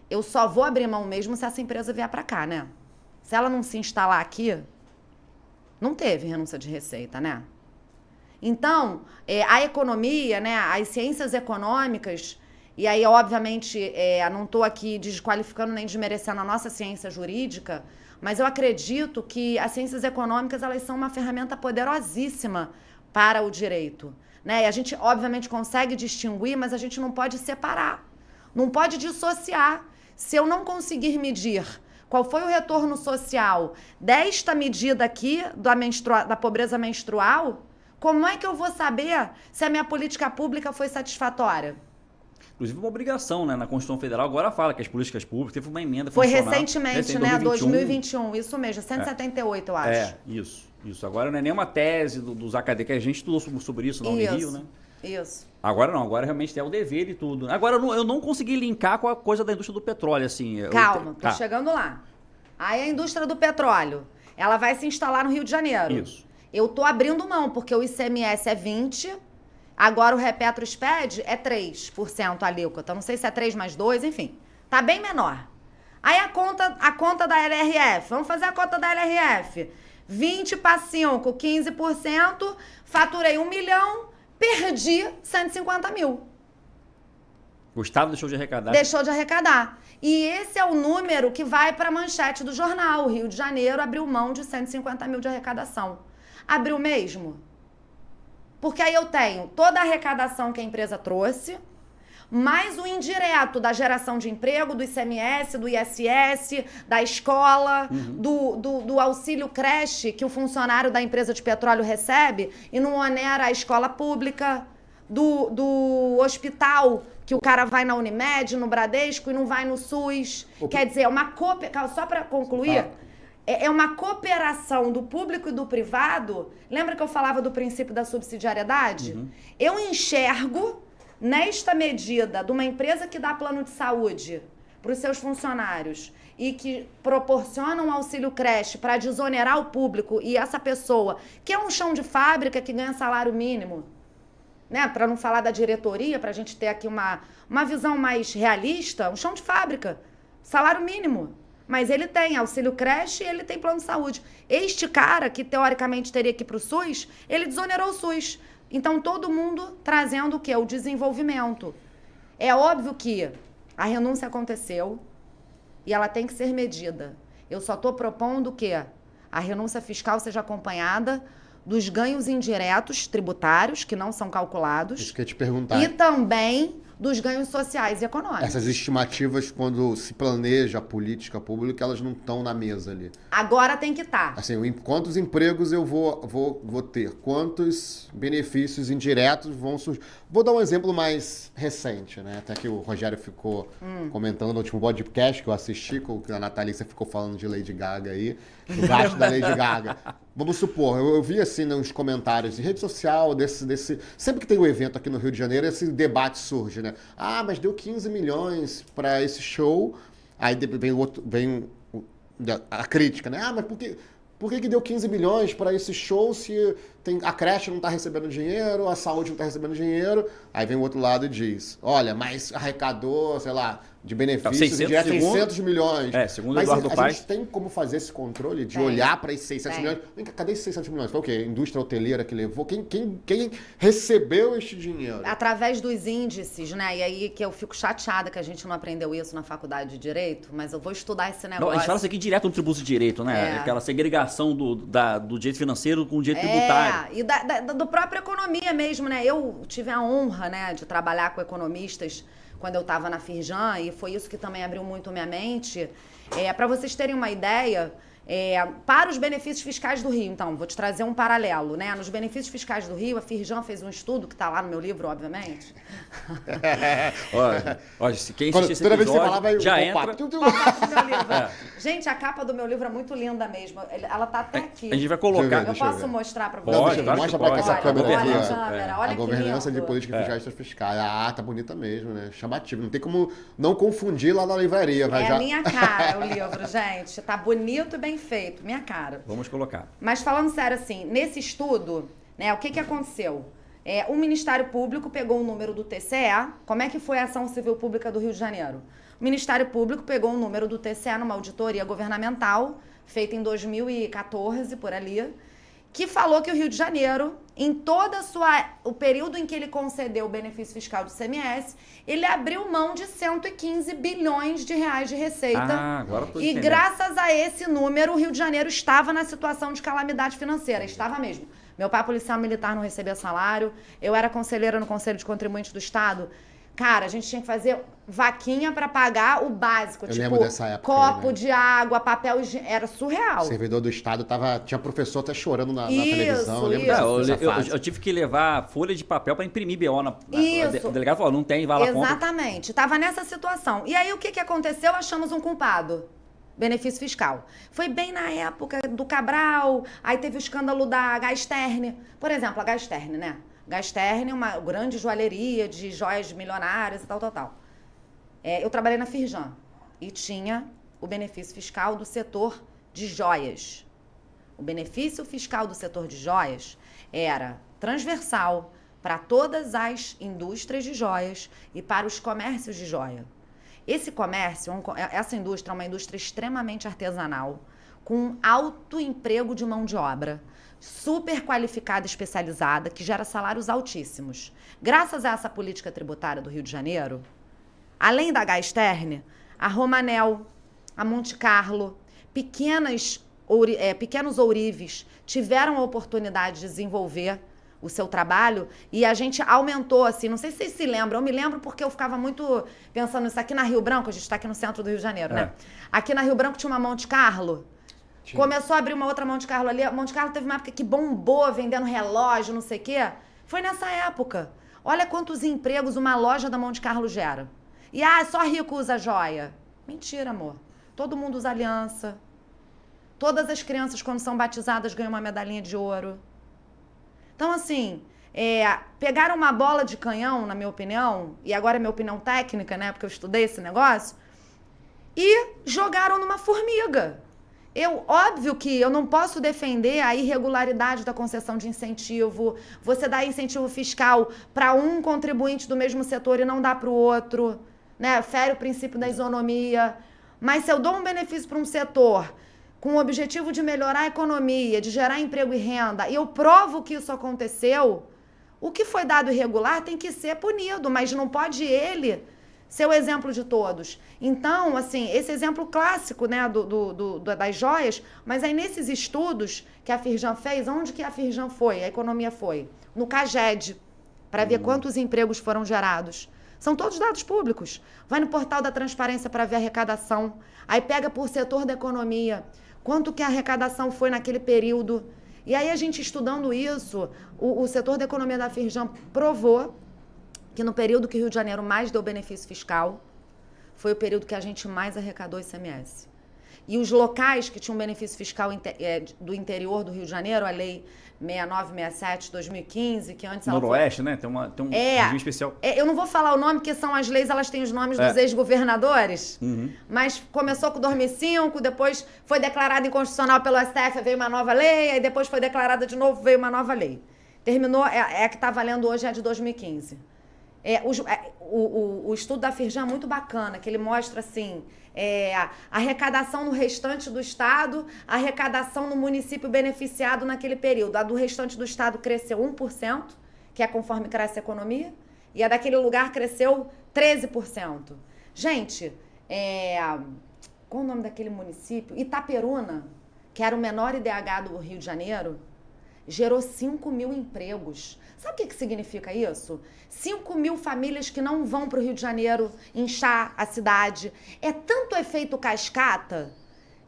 S3: eu só vou abrir mão mesmo se essa empresa vier para cá, né? Se ela não se instalar aqui, não teve renúncia de receita, né? Então, a economia, né, as ciências econômicas... E aí, obviamente, não estou aqui desqualificando nem desmerecendo a nossa ciência jurídica, mas eu acredito que as ciências econômicas, elas são uma ferramenta poderosíssima para o direito, né? E a gente, obviamente, consegue distinguir, mas a gente não pode separar, não pode dissociar. Se eu não conseguir medir qual foi o retorno social desta medida aqui, da pobreza menstrual, como é que eu vou saber se a minha política pública foi satisfatória?
S1: Inclusive uma obrigação, né? Na Constituição Federal agora fala que as políticas públicas, teve uma emenda
S3: foi recentemente, né? 2021, isso mesmo, 178, eu acho.
S1: Isso. Agora não é nenhuma tese dos acadêmicos, a gente estudou sobre isso na Unirio, né?
S3: Isso.
S1: Agora não, agora realmente é o dever e tudo. Agora eu não consegui linkar com a coisa da indústria do petróleo, assim.
S3: Calma, tô chegando lá. Aí a indústria do petróleo, ela vai se instalar no Rio de Janeiro.
S1: Isso.
S3: Eu tô abrindo mão, porque o ICMS é 20%, agora o Repetro SPED é 3% a alíquota. Não sei se é 3 mais 2, enfim. Tá bem menor. Aí a conta da LRF, vamos fazer a conta da LRF. 20 para 5, 15%, faturei 1 milhão, perdi 150 mil.
S1: O Estado deixou de arrecadar.
S3: Deixou de arrecadar. E esse é o número que vai para a manchete do jornal. O Rio de Janeiro abriu mão de 150 mil de arrecadação. Abriu mesmo? Porque aí eu tenho toda a arrecadação que a empresa trouxe, mais o indireto da geração de emprego, do ICMS, do ISS, da escola, do auxílio creche que o funcionário da empresa de petróleo recebe e não onera a escola pública, do hospital que o cara vai na Unimed, no Bradesco e não vai no SUS. Quer dizer, é uma só para concluir, é uma cooperação do público e do privado. Lembra que eu falava do princípio da subsidiariedade? Eu enxergo nesta medida de uma empresa que dá plano de saúde para os seus funcionários e que proporciona um auxílio creche para desonerar o público e essa pessoa, que é um chão de fábrica que ganha salário mínimo, né? Para não falar da diretoria, para a gente ter aqui uma visão mais realista, um chão de fábrica, salário mínimo. Mas ele tem auxílio creche e ele tem plano de saúde. Este cara, que teoricamente teria que ir para o SUS, ele desonerou o SUS. Então, todo mundo trazendo o quê? O desenvolvimento. É óbvio que a renúncia aconteceu e ela tem que ser medida. Eu só estou propondo que a renúncia fiscal seja acompanhada dos ganhos indiretos tributários, que não são calculados.
S2: Isso que eu ia te perguntar.
S3: E também dos ganhos sociais e econômicos.
S2: Essas estimativas, quando se planeja a política pública, elas não estão na mesa ali.
S3: Agora tem que estar.
S2: Assim, quantos empregos eu vou ter? Quantos benefícios indiretos vão surgir? Vou dar um exemplo mais recente, né? Até que o Rogério ficou comentando no último podcast que eu assisti, que a Natalícia ficou falando de Lady Gaga aí, o gasto da Lady Gaga. Vamos supor, eu vi assim nos comentários de rede social, sempre que tem um evento aqui no Rio de Janeiro, esse debate surge, né? Ah, mas deu 15 milhões para esse show, aí vem a crítica, né? Ah, mas por que deu 15 milhões para esse show se a creche não está recebendo dinheiro, a saúde não está recebendo dinheiro? Aí vem o outro lado e diz, olha, mas arrecadou, sei lá, de benefícios, 600 milhões.
S1: Segundo
S2: mas
S1: Eduardo Paes.
S2: A gente tem como fazer esse controle de olhar para esses 600 milhões? Vem cá, cadê esses 600 milhões? Foi o quê? A indústria hoteleira que levou? Quem recebeu este dinheiro?
S3: Através dos índices, né? E aí que eu fico chateada que a gente não aprendeu isso na faculdade de Direito, mas eu vou estudar esse negócio.
S1: Não, a gente fala isso aqui direto no tributo de direito, né? Aquela segregação do direito financeiro com o direito tributário.
S3: E do própria economia mesmo, né? Eu tive a honra, né, de trabalhar com economistas quando eu estava na Firjan, e foi isso que também abriu muito minha mente. Para vocês terem uma ideia, para os benefícios fiscais do Rio, então, vou te trazer um paralelo, né? Nos benefícios fiscais do Rio, a Firjan fez um estudo, que está lá no meu livro, obviamente.
S1: Olha, quem assistir esse episódio já entra...
S3: Gente, a capa do meu livro é muito linda mesmo. Ela tá até aqui.
S1: A gente vai colocar...
S3: Eu posso mostrar para vocês?
S1: Pode,
S2: mostra para essa câmera aqui.
S3: Olha
S2: a governança de políticas fiscais. Ah, tá bonita mesmo, né? Chamativo. Não tem como não confundir lá na livraria.
S3: A minha cara o livro, gente. Tá bonito e bem feito. Minha cara.
S1: Vamos colocar.
S3: Mas falando sério assim, nesse estudo, né, o que aconteceu? O Ministério Público pegou o número do TCE. Como é que foi a ação civil pública do Rio de Janeiro? O Ministério Público pegou o número do TCE numa auditoria governamental, feita em 2014, por ali, que falou que o Rio de Janeiro, em todo o período em que ele concedeu o benefício fiscal do ICMS, ele abriu mão de 115 bilhões de reais de receita.
S1: Agora tô
S3: e
S1: entendendo.
S3: Graças a esse número, o Rio de Janeiro estava na situação de calamidade financeira. Estava mesmo. Meu pai, policial militar, não recebia salário. Eu era conselheira no Conselho de Contribuintes do Estado. Cara, a gente tinha que fazer vaquinha para pagar o básico.
S2: Eu lembro dessa época.
S3: Copo
S2: né?
S3: de água, papel higiênico. Era surreal.
S2: O servidor do Estado tinha professor até chorando na televisão.
S1: Eu tive que levar folha de papel para imprimir BO O delegado falou, não tem, vai lá compra.
S3: Exatamente. Tava nessa situação. E aí, o que aconteceu? Achamos um culpado. Benefício fiscal. Foi bem na época do Cabral, aí teve o escândalo da Gasterne. Por exemplo, a Gasterne, né? Gasterne, uma grande joalheria de joias milionárias e tal. Eu trabalhei na Firjan e tinha o benefício fiscal do setor de joias. O benefício fiscal do setor de joias era transversal para todas as indústrias de joias e para os comércios de joia. Esse comércio, essa indústria é uma indústria extremamente artesanal, com alto emprego de mão de obra, super qualificada e especializada, que gera salários altíssimos. Graças a essa política tributária do Rio de Janeiro, além da Gasterne, a Romanel, a Monte Carlo, pequenos ourives tiveram a oportunidade de desenvolver o seu trabalho e a gente aumentou, assim, não sei se vocês se lembram, eu me lembro porque eu ficava muito pensando nisso aqui na Rio Branco, a gente está aqui no centro do Rio de Janeiro, né? Aqui na Rio Branco tinha uma Monte Carlo, começou a abrir uma outra Monte Carlo ali, a Monte Carlo teve uma época que bombou, vendendo relógio, não sei o quê, foi nessa época. Olha quantos empregos uma loja da Monte Carlo gera. E, só rico usa joia. Mentira, amor. Todo mundo usa aliança. Todas as crianças, quando são batizadas, ganham uma medalhinha de ouro. Então, assim, pegaram uma bola de canhão, na minha opinião, e agora é minha opinião técnica, né, porque eu estudei esse negócio, e jogaram numa formiga. Óbvio que eu não posso defender a irregularidade da concessão de incentivo, você dá incentivo fiscal para um contribuinte do mesmo setor e não dá para o outro, né, fere o princípio da isonomia. Mas se eu dou um benefício para um setor com o objetivo de melhorar a economia, de gerar emprego e renda, e eu provo que isso aconteceu, o que foi dado irregular tem que ser punido, mas não pode ele ser o exemplo de todos. Então, assim, esse exemplo clássico, né, das joias, mas aí nesses estudos que a Firjan fez, onde que a Firjan foi, a economia foi? No CAGED, para ver quantos empregos foram gerados. São todos dados públicos. Vai no portal da transparência para ver a arrecadação. Aí pega por setor da economia, quanto que a arrecadação foi naquele período. E aí a gente estudando isso, o setor da economia da Firjan provou que no período que o Rio de Janeiro mais deu benefício fiscal, foi o período que a gente mais arrecadou ICMS. E os locais que tinham benefício fiscal do interior do Rio de Janeiro, a lei 6967 2015, que antes
S1: Noroeste, né? Tem um regime especial.
S3: Eu não vou falar o nome, porque são as leis, elas têm os nomes dos ex-governadores, mas começou com 2005, depois foi declarado inconstitucional pelo STF, veio uma nova lei, aí depois foi declarada de novo, veio uma nova lei. Terminou, a que está valendo hoje é a de 2015. O estudo da Firjan é muito bacana, que ele mostra assim, a arrecadação no restante do estado, a arrecadação no município beneficiado naquele período. A do restante do estado cresceu 1%, que é conforme cresce a economia, e a daquele lugar cresceu 13%. Gente, qual o nome daquele município? Itaperuna, que era o menor IDH do Rio de Janeiro, gerou 5 mil empregos. Sabe o que significa isso? 5 mil famílias que não vão para o Rio de Janeiro inchar a cidade. É tanto efeito cascata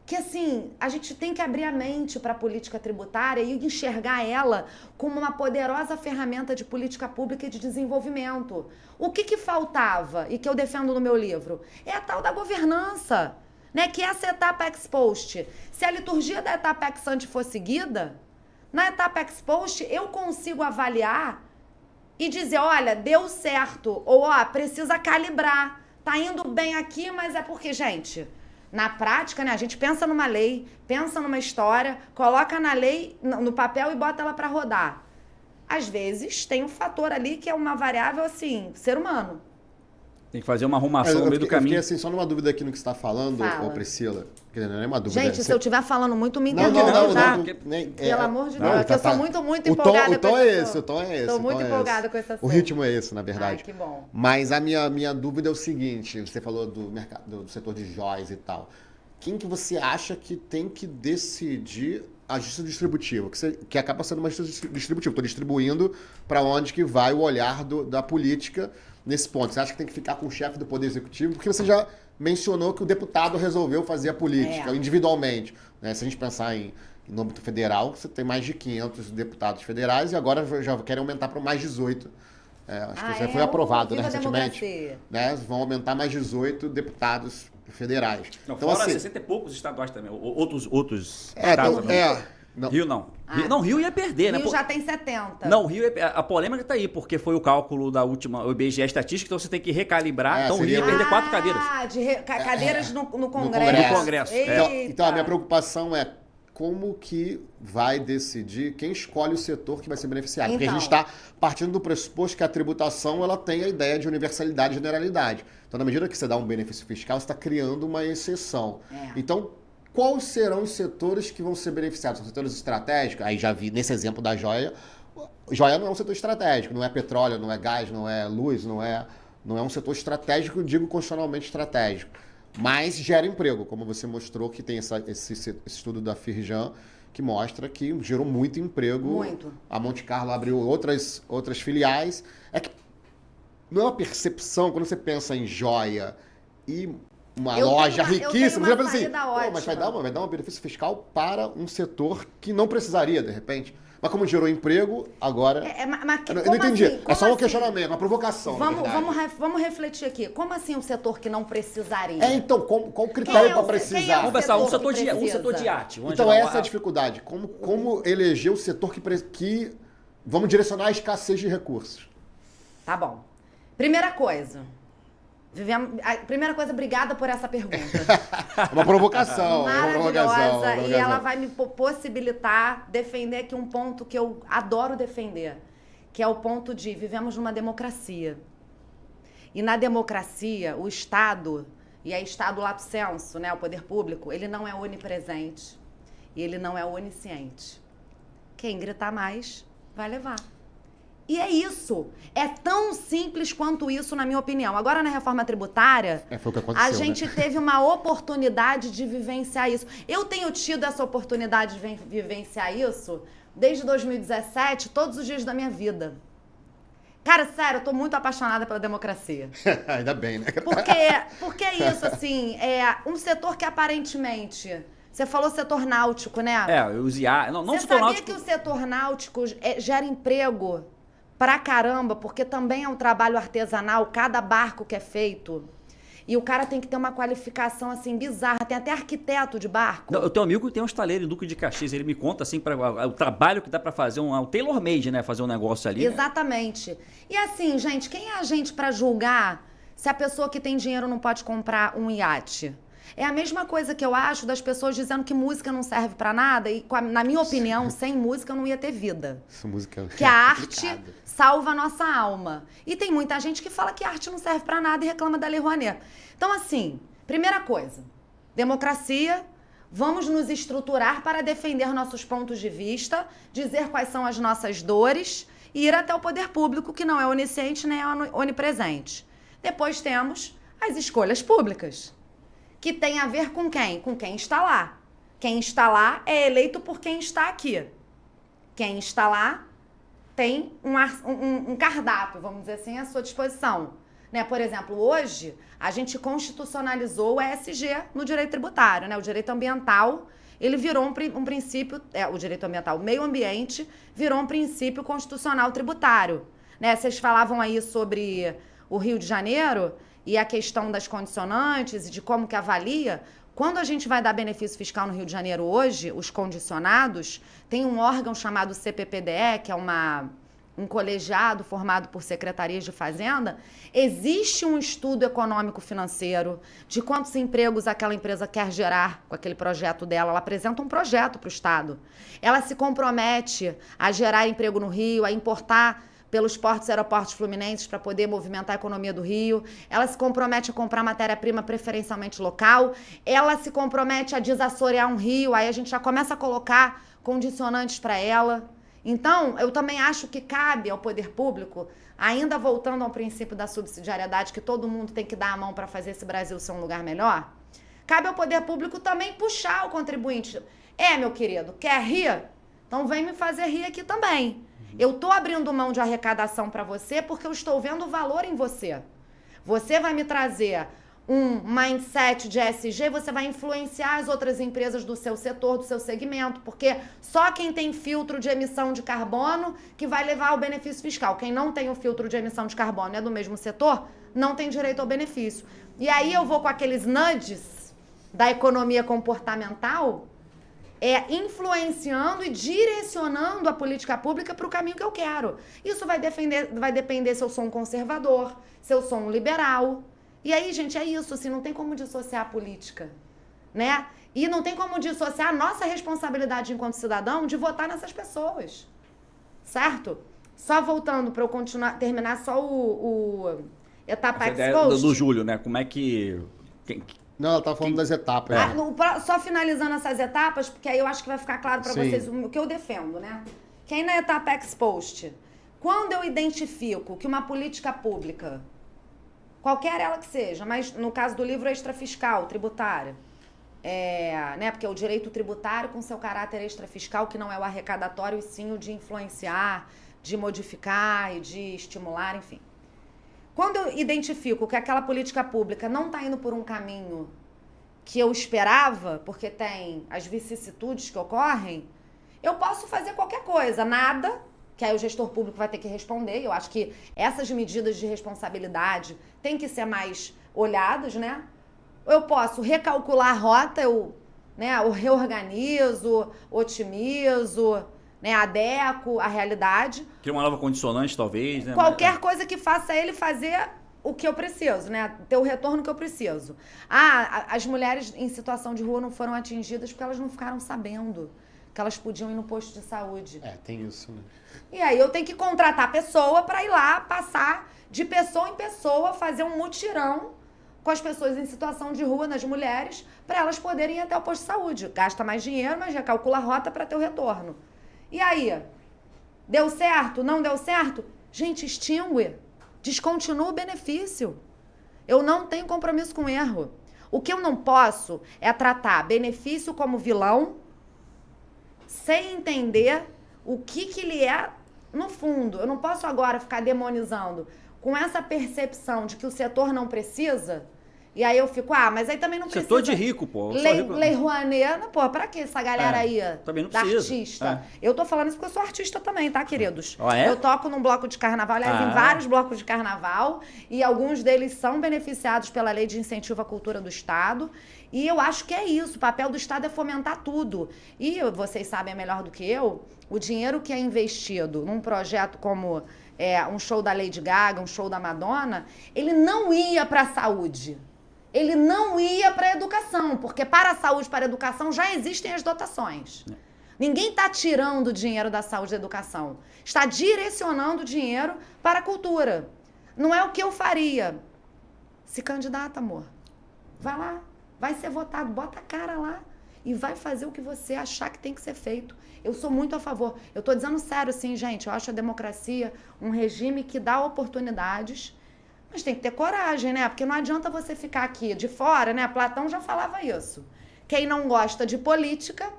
S3: que, assim, a gente tem que abrir a mente para a política tributária e enxergar ela como uma poderosa ferramenta de política pública e de desenvolvimento. O que faltava, e que eu defendo no meu livro, é a tal da governança, né? Que essa etapa ex post. Se a liturgia da etapa ex ante for seguida, na etapa ex post, eu consigo avaliar e dizer, olha, deu certo, ou precisa calibrar, tá indo bem aqui, mas é porque, gente, na prática, né, a gente pensa numa lei, pensa numa história, coloca na lei, no papel e bota ela para rodar. Às vezes, tem um fator ali que é uma variável, assim, ser humano.
S1: Tem que fazer uma arrumação no meio do caminho.
S2: Eu fiquei assim, só numa dúvida aqui no que você está falando, Priscila. Não é uma dúvida.
S3: Gente, se eu estiver falando muito, me
S2: não,
S3: interrompa, tá?
S2: Pelo
S3: amor de Deus, porque eu sou muito empolgada com esse
S2: o tom é esse.
S3: Estou muito empolgada com esse assunto.
S2: O ritmo é esse, na verdade.
S3: Ai, que bom.
S2: Mas a minha dúvida é o seguinte, você falou do mercado, do setor de joias e tal. Quem que você acha que tem que decidir a justiça distributiva? Que acaba sendo uma justiça distributiva. Estou distribuindo para onde que vai o olhar da política nesse ponto. Você acha que tem que ficar com o chefe do Poder Executivo? Porque você já mencionou que o deputado resolveu fazer a política individualmente. Né? Se a gente pensar em âmbito federal, você tem mais de 500 deputados federais e agora já querem aumentar para mais 18. Acho que já foi aprovado recentemente. Né? Vão aumentar mais 18 deputados federais.
S1: Não, então, fora assim, 60 e poucos estaduais também. Outros estados também. Não. Rio não. Rio ia perder,
S3: Rio
S1: né?
S3: Rio já tem 70.
S1: Não, Rio, a polêmica tá aí, porque foi o cálculo da última, o IBGE estatística, então você tem que recalibrar. Então o Rio ia perder 4 cadeiras.
S3: Cadeiras no Congresso.
S1: No Congresso.
S2: Então a minha preocupação é como que vai decidir quem escolhe o setor que vai ser beneficiado. Porque a gente está partindo do pressuposto que a tributação ela tem a ideia de universalidade e generalidade. Então, na medida que você dá um benefício fiscal, você está criando uma exceção. Então, quais serão os setores que vão ser beneficiados? São setores estratégicos? Aí já vi, nesse exemplo da joia, joia não é um setor estratégico, não é petróleo, não é gás, não é luz, não é Não é um setor estratégico, eu digo constitucionalmente estratégico. Mas gera emprego, como você mostrou que tem esse estudo da Firjan, que mostra que gerou muito emprego.
S3: Muito.
S2: A Monte Carlo abriu outras filiais. É que não é uma percepção, quando você pensa em joia e uma loja riquíssima, você pensa assim, mas vai dar um benefício fiscal para um setor que não precisaria, de repente. Mas como gerou emprego, agora... eu não entendi.
S3: Assim?
S2: É só um questionamento, uma provocação,
S3: vamos refletir aqui. Como assim um setor que não precisaria?
S2: Então, qual o critério para precisar?
S1: Vamos pensar, um setor de arte.
S2: Então, essa é a dificuldade. Como eleger o setor que vamos direcionar a escassez de recursos?
S3: Tá bom. Primeira coisa, obrigada por essa pergunta.
S2: Uma provocação.
S3: Maravilhosa. E ela vai me possibilitar defender aqui um ponto que eu adoro defender, que é o ponto de vivemos numa democracia. E na democracia, o Estado, e é Estado lato sensu, né, o poder público, ele não é onipresente e ele não é onisciente. Quem gritar mais vai levar. E é isso. É tão simples quanto isso, na minha opinião. Agora, na reforma tributária,
S2: foi o que aconteceu,
S3: a gente teve uma oportunidade de vivenciar isso. Eu tenho tido essa oportunidade de vivenciar isso desde 2017, todos os dias da minha vida. Cara, sério, eu tô muito apaixonada pela democracia.
S2: Ainda bem, né?
S3: Porque é isso, assim, é um setor que aparentemente... Você falou setor náutico, né?
S1: Os IA... Não,
S3: Você
S1: setor
S3: sabia
S1: náutico...
S3: que o setor náutico gera emprego pra caramba, porque também é um trabalho artesanal, cada barco que é feito. E o cara tem que ter uma qualificação, assim, bizarra. Tem até arquiteto de barco.
S1: Não, eu tenho um amigo que tem um estaleiro em Duque de Caxias. Ele me conta, assim, o trabalho que dá pra fazer, um tailor-made, né? Fazer um negócio ali.
S3: Exatamente. Né? E assim, gente, quem é a gente pra julgar se a pessoa que tem dinheiro não pode comprar um iate? É a mesma coisa que eu acho das pessoas dizendo que música não serve pra nada e, na minha opinião, sem música não ia ter vida.
S2: Essa música
S3: que a arte salva a nossa alma. E tem muita gente que fala que a arte não serve pra nada e reclama da Lei Rouanet. Então, assim, primeira coisa, democracia, vamos nos estruturar para defender nossos pontos de vista, dizer quais são as nossas dores e ir até o poder público, que não é onisciente nem é onipresente. Depois temos as escolhas públicas, que tem a ver com quem? Com quem está lá. Quem está lá é eleito por quem está aqui. Quem está lá tem um cardápio, vamos dizer assim, à sua disposição. Né? Por exemplo, hoje a gente constitucionalizou o ESG no direito tributário. Né? O direito ambiental, ele virou um princípio, o direito ambiental, o meio ambiente, virou um princípio constitucional tributário. Né? Vocês falavam aí sobre o Rio de Janeiro e a questão das condicionantes e de como que avalia. Quando a gente vai dar benefício fiscal no Rio de Janeiro hoje, os condicionados, tem um órgão chamado CPPDE, que é um colegiado formado por secretarias de fazenda. Existe um estudo econômico-financeiro de quantos empregos aquela empresa quer gerar com aquele projeto dela. Ela apresenta um projeto para o Estado. Ela se compromete a gerar emprego no Rio, a importar pelos portos e aeroportos fluminenses para poder movimentar a economia do Rio. Ela se compromete a comprar matéria-prima preferencialmente local. Ela se compromete a desassorear um rio. Aí a gente já começa a colocar condicionantes para ela. Então, eu também acho que cabe ao poder público, ainda voltando ao princípio da subsidiariedade, que todo mundo tem que dar a mão para fazer esse Brasil ser um lugar melhor, cabe ao poder público também puxar o contribuinte. Meu querido, quer rir? Então vem me fazer rir aqui também. Eu estou abrindo mão de arrecadação para você porque eu estou vendo o valor em você. Você vai me trazer um mindset de ESG, você vai influenciar as outras empresas do seu setor, do seu segmento, porque só quem tem filtro de emissão de carbono que vai levar ao benefício fiscal. Quem não tem o filtro de emissão de carbono e é do mesmo setor, não tem direito ao benefício. E aí eu vou com aqueles nudges da economia comportamental, influenciando e direcionando a política pública para o caminho que eu quero. Isso vai depender se eu sou um conservador, se eu sou um liberal. E aí, gente, é isso, assim, não tem como dissociar a política, né? E não tem como dissociar a nossa responsabilidade enquanto cidadão de votar nessas pessoas, certo? Só voltando para eu terminar só o etapa expost.
S1: Do Júlio, né? Como é que...
S2: Não, ela estava falando das etapas.
S3: Só finalizando essas etapas, porque aí eu acho que vai ficar claro para vocês o que eu defendo, né? Que aí na etapa ex post, quando eu identifico que uma política pública qualquer ela que seja, mas no caso do livro extrafiscal, tributária, né, porque o direito tributário com seu caráter extrafiscal, que não é o arrecadatório, e sim o de influenciar, de modificar e de estimular, enfim. Quando eu identifico que aquela política pública não está indo por um caminho que eu esperava, porque tem as vicissitudes que ocorrem, eu posso fazer qualquer coisa, nada, que aí o gestor público vai ter que responder. Eu acho que essas medidas de responsabilidade têm que ser mais olhadas, né? Eu posso recalcular a rota, eu reorganizo, otimizo, né, adequo à realidade.
S1: Cria uma nova condicionante, talvez, né?
S3: Qualquer coisa que faça ele fazer o que eu preciso, né? Ter o retorno que eu preciso. As mulheres em situação de rua não foram atingidas porque elas não ficaram sabendo que elas podiam ir no posto de saúde.
S2: Tem isso, né?
S3: E aí eu tenho que contratar pessoa para ir lá, passar de pessoa em pessoa, fazer um mutirão com as pessoas em situação de rua, nas mulheres, para elas poderem ir até o posto de saúde. Gasta mais dinheiro, mas recalcula a rota para ter o retorno. E aí? Deu certo? Não deu certo? Gente, extingue. Descontinua o benefício. Eu não tenho compromisso com erro. O que eu não posso é tratar benefício como vilão, sem entender o que ele é no fundo. Eu não posso agora ficar demonizando com essa percepção de que o setor não precisa. E aí eu fico, mas aí também não precisa.
S1: Setor de rico, pô.
S3: Lei Rouanet, pô, pra que essa galera aí
S1: também não
S3: da
S1: precisa.
S3: artista? Eu tô falando isso porque eu sou artista também, tá, queridos?
S1: É?
S3: Eu toco num bloco de carnaval, aliás, em vários blocos de carnaval, e alguns deles são beneficiados pela Lei de Incentivo à Cultura do Estado. E eu acho que é isso, o papel do Estado é fomentar tudo. E vocês sabem melhor do que eu, o dinheiro que é investido num projeto como um show da Lady Gaga, um show da Madonna, ele não ia para a saúde. Ele não ia para a educação, porque para a saúde e para a educação já existem as dotações. Ninguém está tirando o dinheiro da saúde e da educação. Está direcionando o dinheiro para a cultura. Não é o que eu faria. Se candidata, amor. Vai lá. Vai ser votado. Bota a cara lá. E vai fazer o que você achar que tem que ser feito. Eu sou muito a favor. Eu estou dizendo sério, assim, gente. Eu acho a democracia um regime que dá oportunidades. Mas tem que ter coragem, né? Porque não adianta você ficar aqui de fora, né? Platão já falava isso. Quem não gosta de política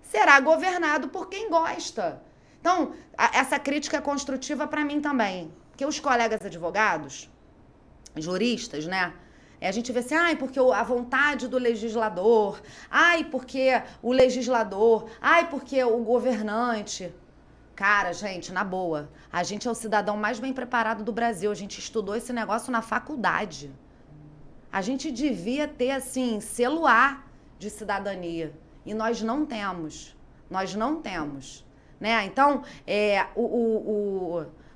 S3: será governado por quem gosta. Então, essa crítica é construtiva para mim também. Porque os colegas advogados, juristas, né? A gente vê assim, porque a vontade do legislador, porque o legislador, porque o governante. Cara, gente, na boa, a gente é o cidadão mais bem preparado do Brasil. A gente estudou esse negócio na faculdade. A gente devia ter, assim, selo A de cidadania. E nós não temos. Nós não temos. Né? Então,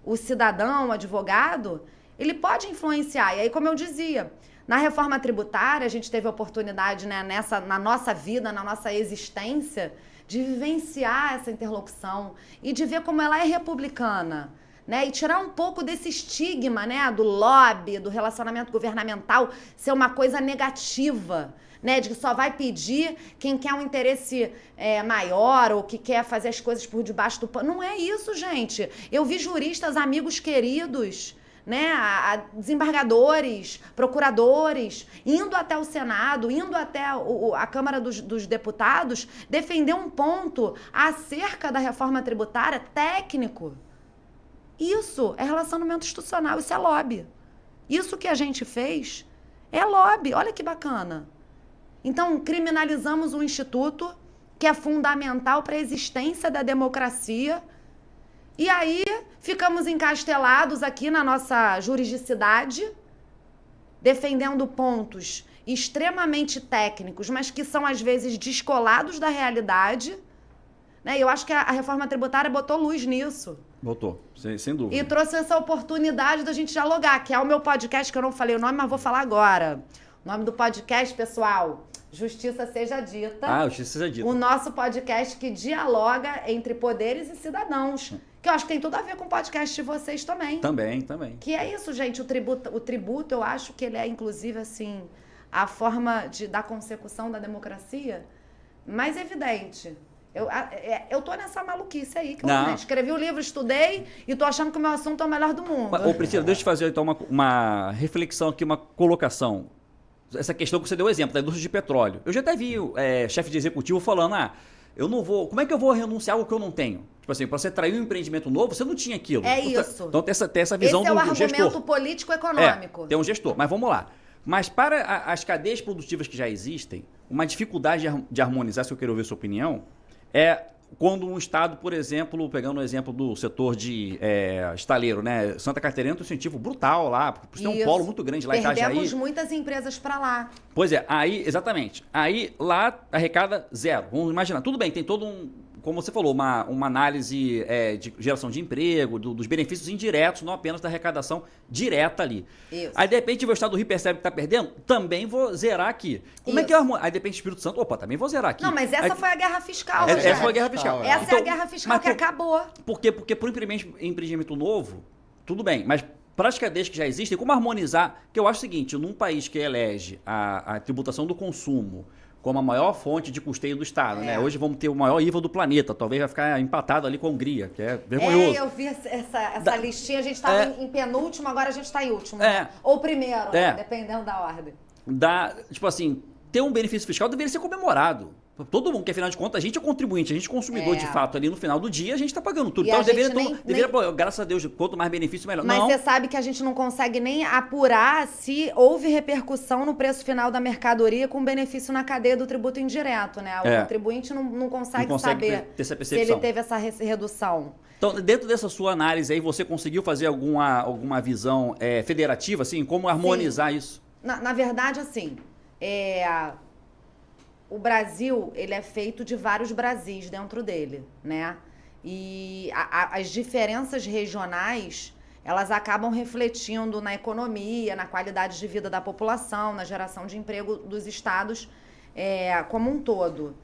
S3: o cidadão, o advogado, ele pode influenciar. E aí, como eu dizia, na reforma tributária, a gente teve a oportunidade, né, na nossa vida, na nossa existência, de vivenciar essa interlocução e de ver como ela é republicana, né? E tirar um pouco desse estigma, né, do lobby, do relacionamento governamental ser uma coisa negativa, né, de que só vai pedir quem quer um interesse maior ou que quer fazer as coisas por debaixo do pano. Não é isso, gente. Eu vi juristas, amigos queridos, né, desembargadores, procuradores, indo até o Senado, indo até a Câmara dos Deputados, defender um ponto acerca da reforma tributária técnico. Isso é relacionamento institucional, isso é lobby. Isso que a gente fez é lobby, olha que bacana. Então, criminalizamos um instituto que é fundamental para a existência da democracia. E aí, ficamos encastelados aqui na nossa juridicidade, defendendo pontos extremamente técnicos, mas que são, às vezes, descolados da realidade. Né? E eu acho que a reforma tributária botou luz nisso.
S1: Botou, sem dúvida.
S3: E trouxe essa oportunidade da gente dialogar, que é o meu podcast, que eu não falei o nome, mas vou falar agora. O nome do podcast, pessoal, Justiça Seja Dita.
S1: Justiça Seja Dita.
S3: O nosso podcast que dialoga entre poderes e cidadãos. Que eu acho que tem tudo a ver com o podcast de vocês também.
S1: Também.
S3: Que é isso, gente. O tributo, eu acho que ele é, inclusive, assim, a forma da consecução da democracia mais evidente. Eu tô nessa maluquice aí, que eu
S1: Não.
S3: né, escrevi o livro, estudei e tô achando que o meu assunto é o melhor do mundo.
S1: Ô, Priscila, deixa eu te fazer então uma reflexão aqui, uma colocação. Essa questão que você deu exemplo da indústria de petróleo. Eu já até vi chefe de executivo falando, eu não vou... Como é que eu vou renunciar a algo que eu não tenho? Tipo assim, para você trair um empreendimento novo, você não tinha aquilo.
S3: É isso.
S1: Então tem essa visão
S3: Esse é o
S1: do
S3: argumento
S1: gestor.
S3: político-econômico.
S1: Tem um gestor, mas vamos lá. Mas para as cadeias produtivas que já existem, uma dificuldade de harmonizar, se eu quero ouvir a sua opinião, é quando um estado, por exemplo, pegando o exemplo do setor de estaleiro, né? Santa Catarina tem um incentivo brutal lá, porque tem um polo muito grande lá em Itajaí.
S3: Perdemos muitas empresas para lá.
S1: Pois é, exatamente. Aí lá arrecada zero. Vamos imaginar, tudo bem, tem todo como você falou, uma análise de geração de emprego, dos benefícios indiretos, não apenas da arrecadação direta ali.
S3: Isso.
S1: Aí, de repente, o estado do Rio percebe que está perdendo, também vou zerar aqui. Como é que eu harmonizo? Aí, de repente, o Espírito Santo, também vou zerar aqui.
S3: Não, mas essa foi a guerra fiscal.
S1: Essa foi a guerra fiscal.
S3: Essa
S1: Então,
S3: é a guerra fiscal que acabou.
S1: Por quê? Porque para o empreendimento novo, tudo bem, mas para as cadeias que já existem, como harmonizar? Que eu acho o seguinte, num país que elege a tributação do consumo como a maior fonte de custeio do Estado, né? Hoje vamos ter o maior IVA do planeta, talvez vai ficar empatado ali com a Hungria, que é vergonhoso.
S3: Eu vi essa listinha, a gente estava em penúltimo, agora a gente está em último. Né? Ou primeiro, dependendo da ordem.
S1: Tipo assim, ter um benefício fiscal deveria ser comemorado. Todo mundo, que afinal de contas, a gente é contribuinte, a gente é consumidor de fato ali no final do dia, a gente está pagando tudo. Então deveria, graças a Deus, quanto mais benefício, melhor.
S3: Mas você sabe que a gente não consegue nem apurar se houve repercussão no preço final da mercadoria com benefício na cadeia do tributo indireto, né? O contribuinte não consegue saber
S1: ter essa
S3: se ele teve essa redução.
S1: Então, dentro dessa sua análise aí, você conseguiu fazer alguma visão federativa, assim, como harmonizar isso?
S3: Na verdade, assim, o Brasil, ele é feito de vários Brasis dentro dele, né? E as diferenças regionais, elas acabam refletindo na economia, na qualidade de vida da população, na geração de emprego dos estados como um todo.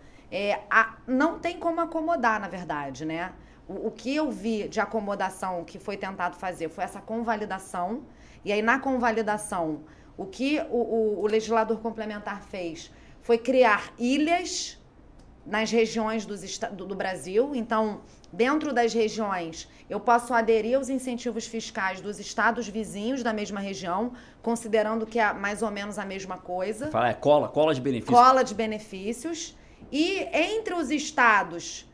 S3: Não tem como acomodar, na verdade, né? O que eu vi de acomodação que foi tentado fazer foi essa convalidação. E aí, na convalidação, o que o legislador complementar fez foi criar ilhas nas regiões do Brasil. Então, dentro das regiões, eu posso aderir aos incentivos fiscais dos estados vizinhos da mesma região, considerando que é mais ou menos a mesma coisa.
S1: Fala, cola de benefícios.
S3: Cola de benefícios. E entre os estados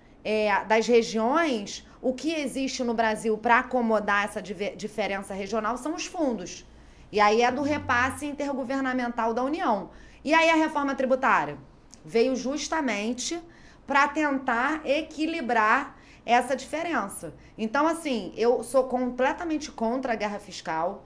S3: das regiões, o que existe no Brasil para acomodar essa diferença regional são os fundos. E aí é do repasse intergovernamental da União. E aí a reforma tributária veio justamente para tentar equilibrar essa diferença. Então, assim, eu sou completamente contra a guerra fiscal.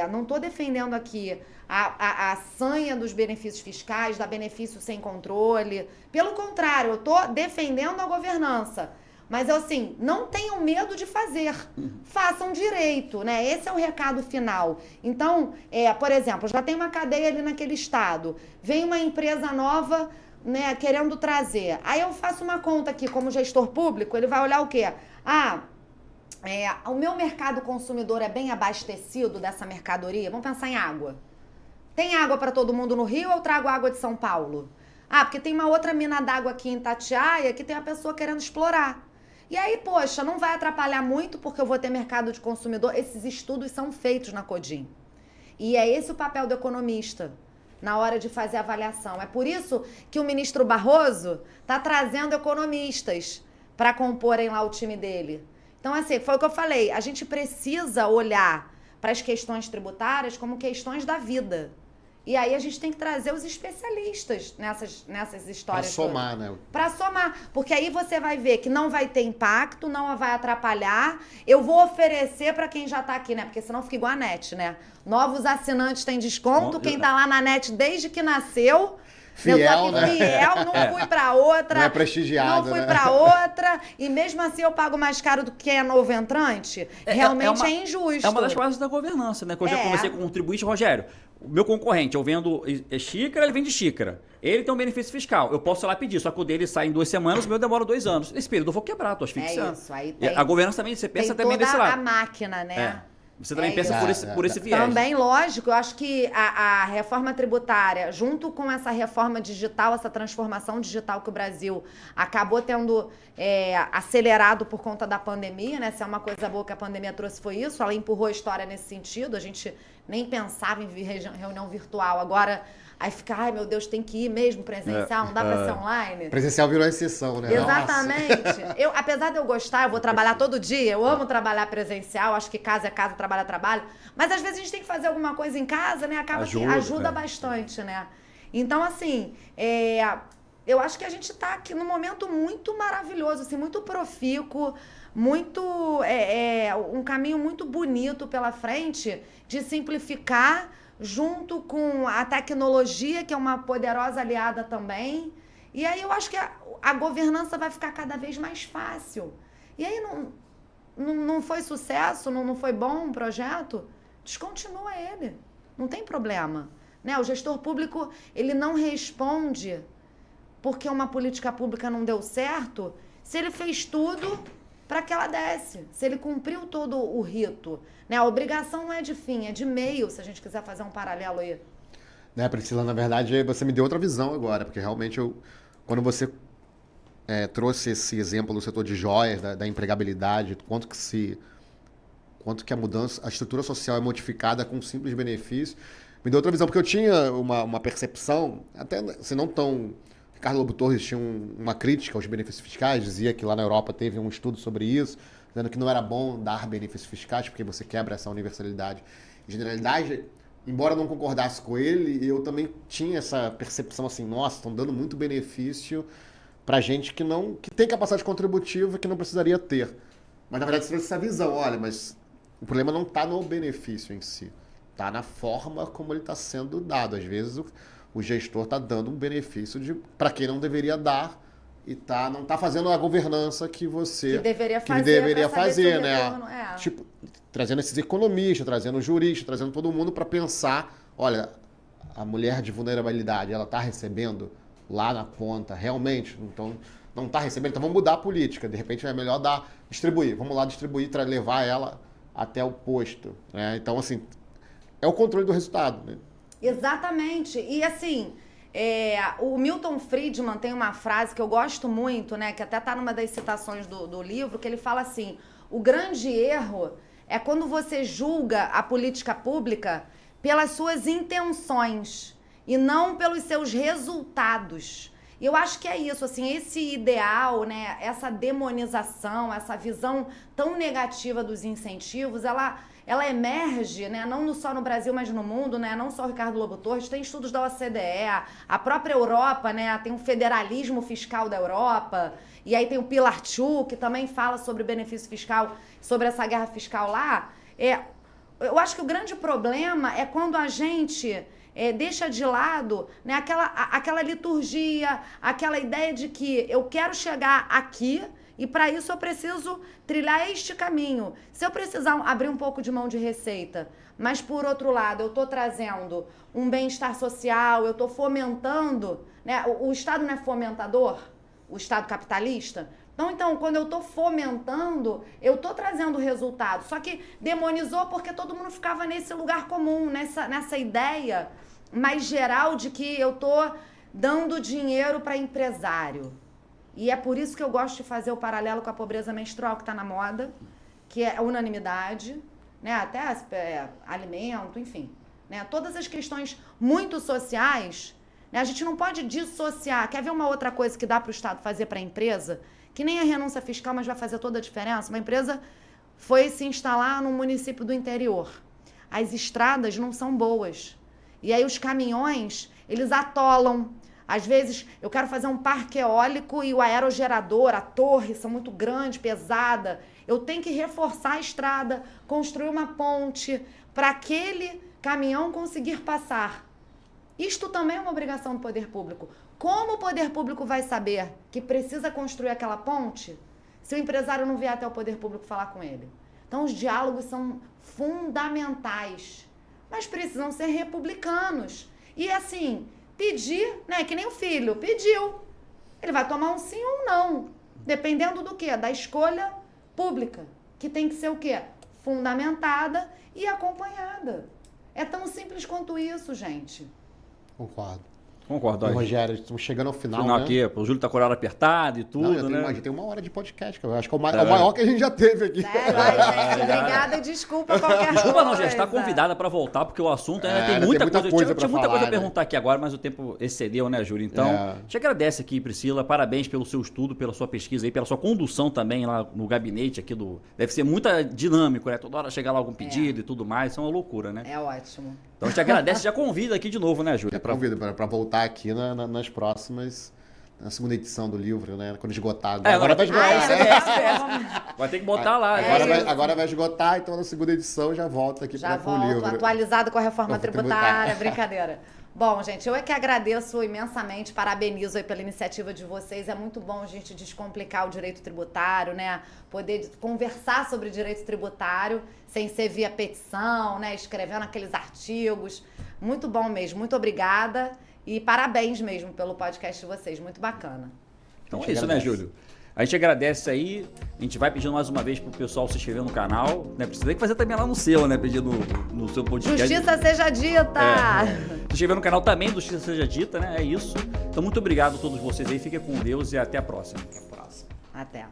S3: Não estou defendendo aqui a sanha dos benefícios fiscais, da benefício sem controle. Pelo contrário, eu estou defendendo a governança. Mas, assim, não tenham medo de fazer. Façam direito, né? Esse é o recado final. Então, por exemplo, já tem uma cadeia ali naquele estado. Vem uma empresa nova, né, querendo trazer. Aí eu faço uma conta aqui, como gestor público, ele vai olhar o quê? O meu mercado consumidor é bem abastecido dessa mercadoria? Vamos pensar em água. Tem água para todo mundo no Rio ou eu trago água de São Paulo? Porque tem uma outra mina d'água aqui em Itatiaia que tem uma pessoa querendo explorar. E aí, poxa, não vai atrapalhar muito porque eu vou ter mercado de consumidor. Esses estudos são feitos na Codim. E é esse o papel do economista na hora de fazer a avaliação. É por isso que o ministro Barroso está trazendo economistas para comporem lá o time dele. Então, assim, foi o que eu falei. A gente precisa olhar para as questões tributárias como questões da vida. E aí a gente tem que trazer os especialistas nessas histórias.
S2: Para somar, né?
S3: Para somar. Porque aí você vai ver que não vai ter impacto, não vai atrapalhar. Eu vou oferecer para quem já está aqui, né? Porque senão fica igual a NET, né? Novos assinantes têm desconto. Quem está lá na NET desde que nasceu...
S2: Fiel,
S3: eu tô aqui
S2: né?
S3: fiel, não fui pra outra.
S2: Não é prestigiado,
S3: Não fui
S2: né?
S3: pra outra. E mesmo assim eu pago mais caro do que é novo entrante. Realmente é injusto.
S1: É uma das bases da governança, né? Que eu já conversei com um contribuinte, Rogério. O meu concorrente, eu vendo xícara, ele vende xícara. Ele tem um benefício fiscal. Eu posso ir lá pedir, só que o dele sai em 2 semanas, o meu demora 2 anos. Nesse período eu vou quebrar, tô asfixiando.
S3: É isso, aí tem,
S1: a governança também, você pensa também desse lado.
S3: a máquina, né?
S1: Você também pensa por esse viés.
S3: Também, lógico. Eu acho que a reforma tributária, junto com essa reforma digital, essa transformação digital que o Brasil acabou tendo acelerado por conta da pandemia, né? Se é uma coisa boa que a pandemia trouxe foi isso, ela empurrou a história nesse sentido. A gente nem pensava em reunião virtual. Agora, aí fica, ai meu Deus, tem que ir mesmo presencial, não dá pra ser online.
S2: Presencial virou exceção, né?
S3: Exatamente. Apesar de eu gostar, eu vou trabalhar todo dia, eu amo trabalhar presencial, acho que casa é casa, trabalho é trabalho, mas às vezes a gente tem que fazer alguma coisa em casa, né? Acaba que ajuda bastante, né? Então, assim, eu acho que a gente tá aqui num momento muito maravilhoso, assim, muito profícuo, muito um caminho muito bonito pela frente de simplificar junto com a tecnologia, que é uma poderosa aliada também. E aí eu acho que a governança vai ficar cada vez mais fácil. E aí não foi sucesso, não foi bom um projeto, descontinua ele. Não tem problema. Né? O gestor público, ele não responde porque uma política pública não deu certo, se ele fez tudo para que ela desse, se ele cumpriu todo o rito. Né? A obrigação não é de fim, é de meio, se a gente quiser fazer um paralelo aí.
S2: Né, Priscila, na verdade, você me deu outra visão agora, porque realmente quando você trouxe esse exemplo do setor de joias, da empregabilidade, quanto que a mudança, a estrutura social é modificada com um simples benefício, me deu outra visão, porque eu tinha uma percepção, até se não tão... Ricardo Lobo Torres tinha uma crítica aos benefícios fiscais, dizia que lá na Europa teve um estudo sobre isso, dizendo que não era bom dar benefícios fiscais, porque você quebra essa universalidade e generalidade. Embora eu não concordasse com ele, eu também tinha essa percepção assim, nossa, estão dando muito benefício para gente que tem capacidade contributiva que não precisaria ter. Mas na verdade você trouxe essa visão, olha, mas o problema não está no benefício em si, está na forma como ele está sendo dado. Às vezes o gestor está dando um benefício para quem não deveria dar e não está fazendo a governança que deveria fazer, né? Tipo, trazendo esses economistas, trazendo juristas, trazendo todo mundo para pensar, olha, a mulher de vulnerabilidade, ela está recebendo lá na ponta, realmente? Então, não está recebendo, então vamos mudar a política. De repente é melhor distribuir. Vamos lá distribuir, levar ela até o posto. Né? Então, assim, é o controle do resultado, né?
S3: Exatamente. E assim, o Milton Friedman tem uma frase que eu gosto muito, né? Que até está numa das citações do livro, que ele fala assim, o grande erro é quando você julga a política pública pelas suas intenções e não pelos seus resultados. E eu acho que é isso, assim, esse ideal, né? Essa demonização, essa visão tão negativa dos incentivos, ela emerge, né, não só no Brasil, mas no mundo, né, não só o Ricardo Lobo Torres, tem estudos da OCDE, a própria Europa, né, tem um federalismo fiscal da Europa, e aí tem o Pillar 2, que também fala sobre benefício fiscal, sobre essa guerra fiscal lá. Eu acho que o grande problema é quando a gente deixa de lado, né, aquela liturgia, aquela ideia de que eu quero chegar aqui, e para isso eu preciso trilhar este caminho. Se eu precisar abrir um pouco de mão de receita, mas por outro lado eu estou trazendo um bem-estar social, eu estou fomentando, né? O Estado não é fomentador? O Estado capitalista? Então, quando eu estou fomentando, eu estou trazendo resultado. Só que demonizou porque todo mundo ficava nesse lugar comum, nessa ideia mais geral de que eu estou dando dinheiro para empresário. E é por isso que eu gosto de fazer o paralelo com a pobreza menstrual que está na moda, que é a unanimidade, né? Até alimento, enfim. Né? Todas as questões muito sociais, né? A gente não pode dissociar. Quer ver uma outra coisa que dá para o Estado fazer para a empresa? Que nem a renúncia fiscal, mas vai fazer toda a diferença. Uma empresa foi se instalar num município do interior. As estradas não são boas. E aí os caminhões, eles atolam. Às vezes, eu quero fazer um parque eólico e o aerogerador, a torre, são muito grande, pesada. Eu tenho que reforçar a estrada, construir uma ponte para aquele caminhão conseguir passar. Isto também é uma obrigação do poder público. Como o poder público vai saber que precisa construir aquela ponte se o empresário não vier até o poder público falar com ele? Então, os diálogos são fundamentais, mas precisam ser republicanos. E assim... pedir, né? Que nem o filho, pediu. Ele vai tomar um sim ou um não. Dependendo do quê? Da escolha pública. Que tem que ser o quê? fundamentada e acompanhada. É tão simples quanto isso, gente.
S2: Concordo.
S1: Concordo.
S2: E, Rogério, estamos chegando ao final,
S1: Final
S2: né?
S1: aqui, o Júlio tá com o horário apertado e tudo,
S2: Não,
S1: né?
S2: já tem 1 hora de podcast, que eu acho que é o maior que a gente já teve aqui.
S3: Sério, ai, gente, obrigada e desculpa qualquer coisa.
S1: Desculpa não, gente, está convidada para voltar, porque o assunto ainda tem
S2: ainda
S1: muita
S2: tem muita
S1: coisa.
S2: coisa
S1: Eu tinha
S2: pra
S1: muita coisa
S2: falar,
S1: a
S2: né?
S1: perguntar aqui agora, mas o tempo excedeu, né, Júlio? Então, te agradece aqui, Priscila, parabéns pelo seu estudo, pela sua pesquisa aí, pela sua condução também lá no gabinete aqui do... Deve ser muito dinâmico, né? Toda hora chegar lá algum pedido e tudo mais, isso é uma loucura, né?
S3: É ótimo.
S1: Então, te agradece, já convida aqui de novo, né, Júlio?
S2: Convido para voltar aqui nas próximas, na segunda edição do livro, né? Quando esgotar.
S1: É,
S2: Agora vai esgotar.
S1: Vai ter que botar lá.
S2: Agora vai esgotar, então na segunda edição já volta aqui
S3: Já
S2: com o
S3: volto,
S2: livro.
S3: atualizado com a reforma tributária,
S2: tributária.
S3: brincadeira. Bom, gente, eu é que agradeço imensamente, parabenizo aí pela iniciativa de vocês. É muito bom a gente descomplicar o direito tributário, né? Poder conversar sobre direito tributário sem ser via petição, né? Escrevendo aqueles artigos. Muito bom mesmo, muito obrigada. E parabéns mesmo pelo podcast de vocês, muito bacana.
S1: Então é isso, né, Júlio? A gente agradece aí, a gente vai pedindo mais uma vez pro pessoal se inscrever no canal, né? Precisa ter que fazer também lá no seu, né? Pedir no seu podcast.
S3: Justiça seja dita!
S1: Se inscrever no canal também do Justiça Seja Dita, né? É isso. Então, muito obrigado a todos vocês aí, fiquem com Deus e até a próxima.
S3: Até.